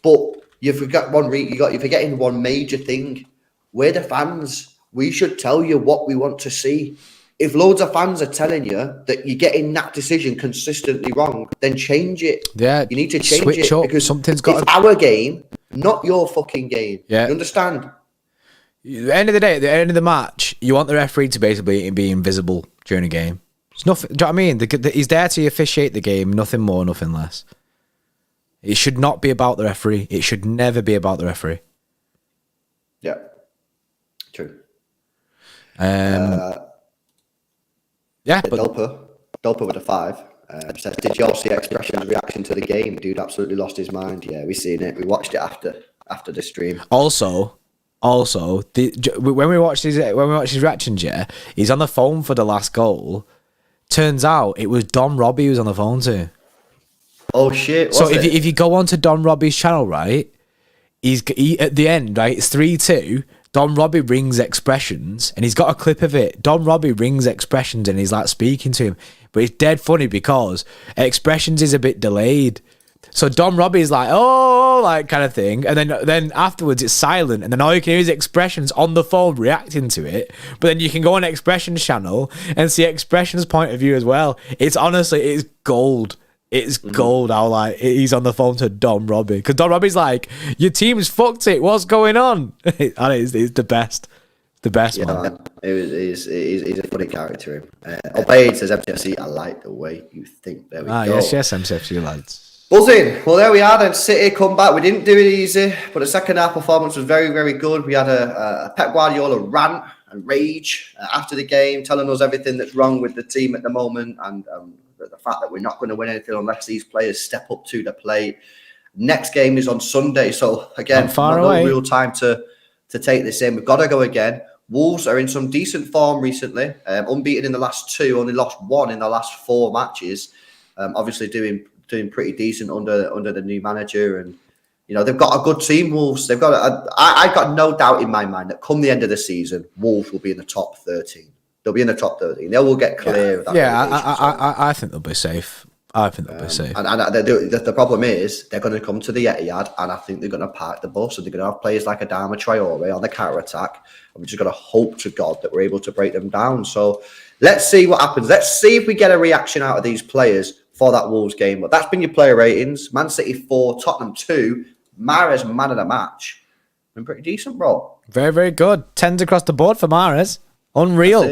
But you forgot you're forgetting one major thing. We're the fans. We should tell you what we want to see. If loads of fans are telling you that you're getting that decision consistently wrong, then change it. Yeah, you need to change it up. Because something's it's our game, not your fucking game. Yeah, you understand? At the end of the day, at the end of the match, you want the referee to basically be invisible during a game. It's nothing. Do you know what I mean? He's there to officiate the game, nothing more, nothing less. It should not be about the referee. It should never be about the referee. Yeah, true. Yeah, but Delper with a 5 says, did you all see Expression's reaction to the game? Dude absolutely lost his mind. Yeah, we seen it. We watched it after the stream. Also, when we watched his reactions, he's on the phone for the last goal. Turns out it was Don Robbie who was on the phone to. Oh shit! So if you go onto Don Robbie's channel, right, he at the end, right, it's 3-2. Don Robbie rings Expressions, and he's got a clip of it. Don Robbie rings Expressions, and he's like speaking to him, but it's dead funny because Expressions is a bit delayed. So Don Robbie's like, oh, like kind of thing, and then afterwards it's silent, and then all you can hear is Expressions on the phone reacting to it. But then you can go on Expressions channel and see Expressions' point of view as well. It's gold. It's gold how like he's on the phone to Don Robbie, because Don Robbie's like, your team's fucked it. What's going on? And it's the best. The best, yeah, man. He's a funny character. Obeyed says MCFC, I like the way you think. There we go. Yes, MCFC lads. Buzzing. Well, there we are then. City come back. We didn't do it easy, but the second half performance was very, very good. We had a Pep Guardiola rant and rage after the game, telling us everything that's wrong with the team at the moment, and the fact that we're not going to win anything unless these players step up to the plate. Next game is on Sunday, so again, no real time to take this in. We've got to go again. Wolves are in some decent form recently, unbeaten in the last 2, only lost 1 in the last 4 matches. Obviously doing pretty decent under the new manager, and they've got a good team. Wolves, they've got. I've got no doubt in my mind that come the end of the season, Wolves will be in the top 13. They'll be in the top 13. They will get clear of that. Yeah, I think they'll be safe. I think they'll be safe. And the problem is they're going to come to the Etihad, and I think they're going to park the bus, and they're going to have players like Adama Traore on the counter-attack, and we're just going to hope to God that we're able to break them down. So let's see what happens. Let's see if we get a reaction out of these players for that Wolves game. But that's been your player ratings. Man City 4, Tottenham 2, Mahrez man of the match. Been pretty decent, bro. Very, very good. 10s across the board for Mahrez. Unreal.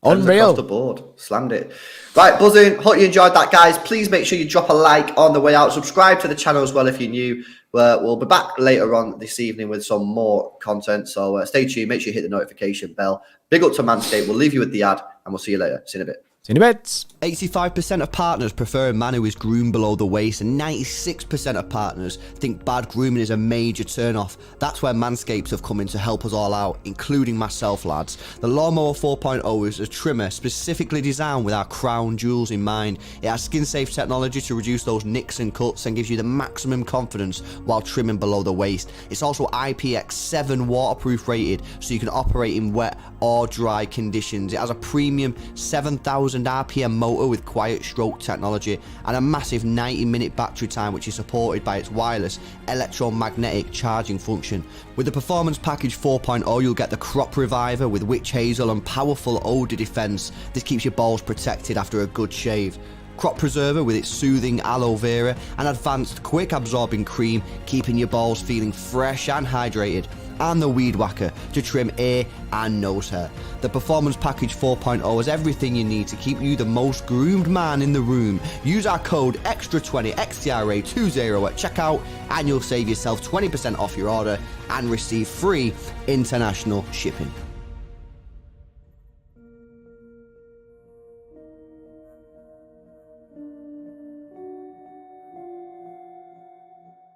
Unreal. Across the board. Slammed it. Right, buzzing. Hope you enjoyed that, guys. Please make sure you drop a like on the way out. Subscribe to the channel as well if you're new. We'll be back later on this evening with some more content. So stay tuned. Make sure you hit the notification bell. Big up to Manscaped. We'll leave you with the ad, and we'll see you later. See you in a bit. See you in a bit. 85% of partners prefer a man who is groomed below the waist, and 96% of partners think bad grooming is a major turn-off. That's where Manscaped have come in to help us all out, including myself, lads. The Lawnmower 4.0 is a trimmer specifically designed with our crown jewels in mind. It has skin-safe technology to reduce those nicks and cuts and gives you the maximum confidence while trimming below the waist. It's also IPX7 waterproof rated, so you can operate in wet or dry conditions. It has a premium 7,000 1000 RPM motor with quiet stroke technology, and a massive 90-minute battery time, which is supported by its wireless electromagnetic charging function. With the Performance Package 4.0, you'll get the Crop Reviver with witch hazel and powerful odor defense. This keeps your balls protected after a good shave. Crop Preserver with its soothing aloe vera and advanced quick absorbing cream, keeping your balls feeling fresh and hydrated. And the Weed Whacker to trim ear and nose hair. The Performance Package 4.0 has everything you need to keep you the most groomed man in the room. Use our code XTRA20 XTRA20 at checkout and you'll save yourself 20% off your order and receive free international shipping.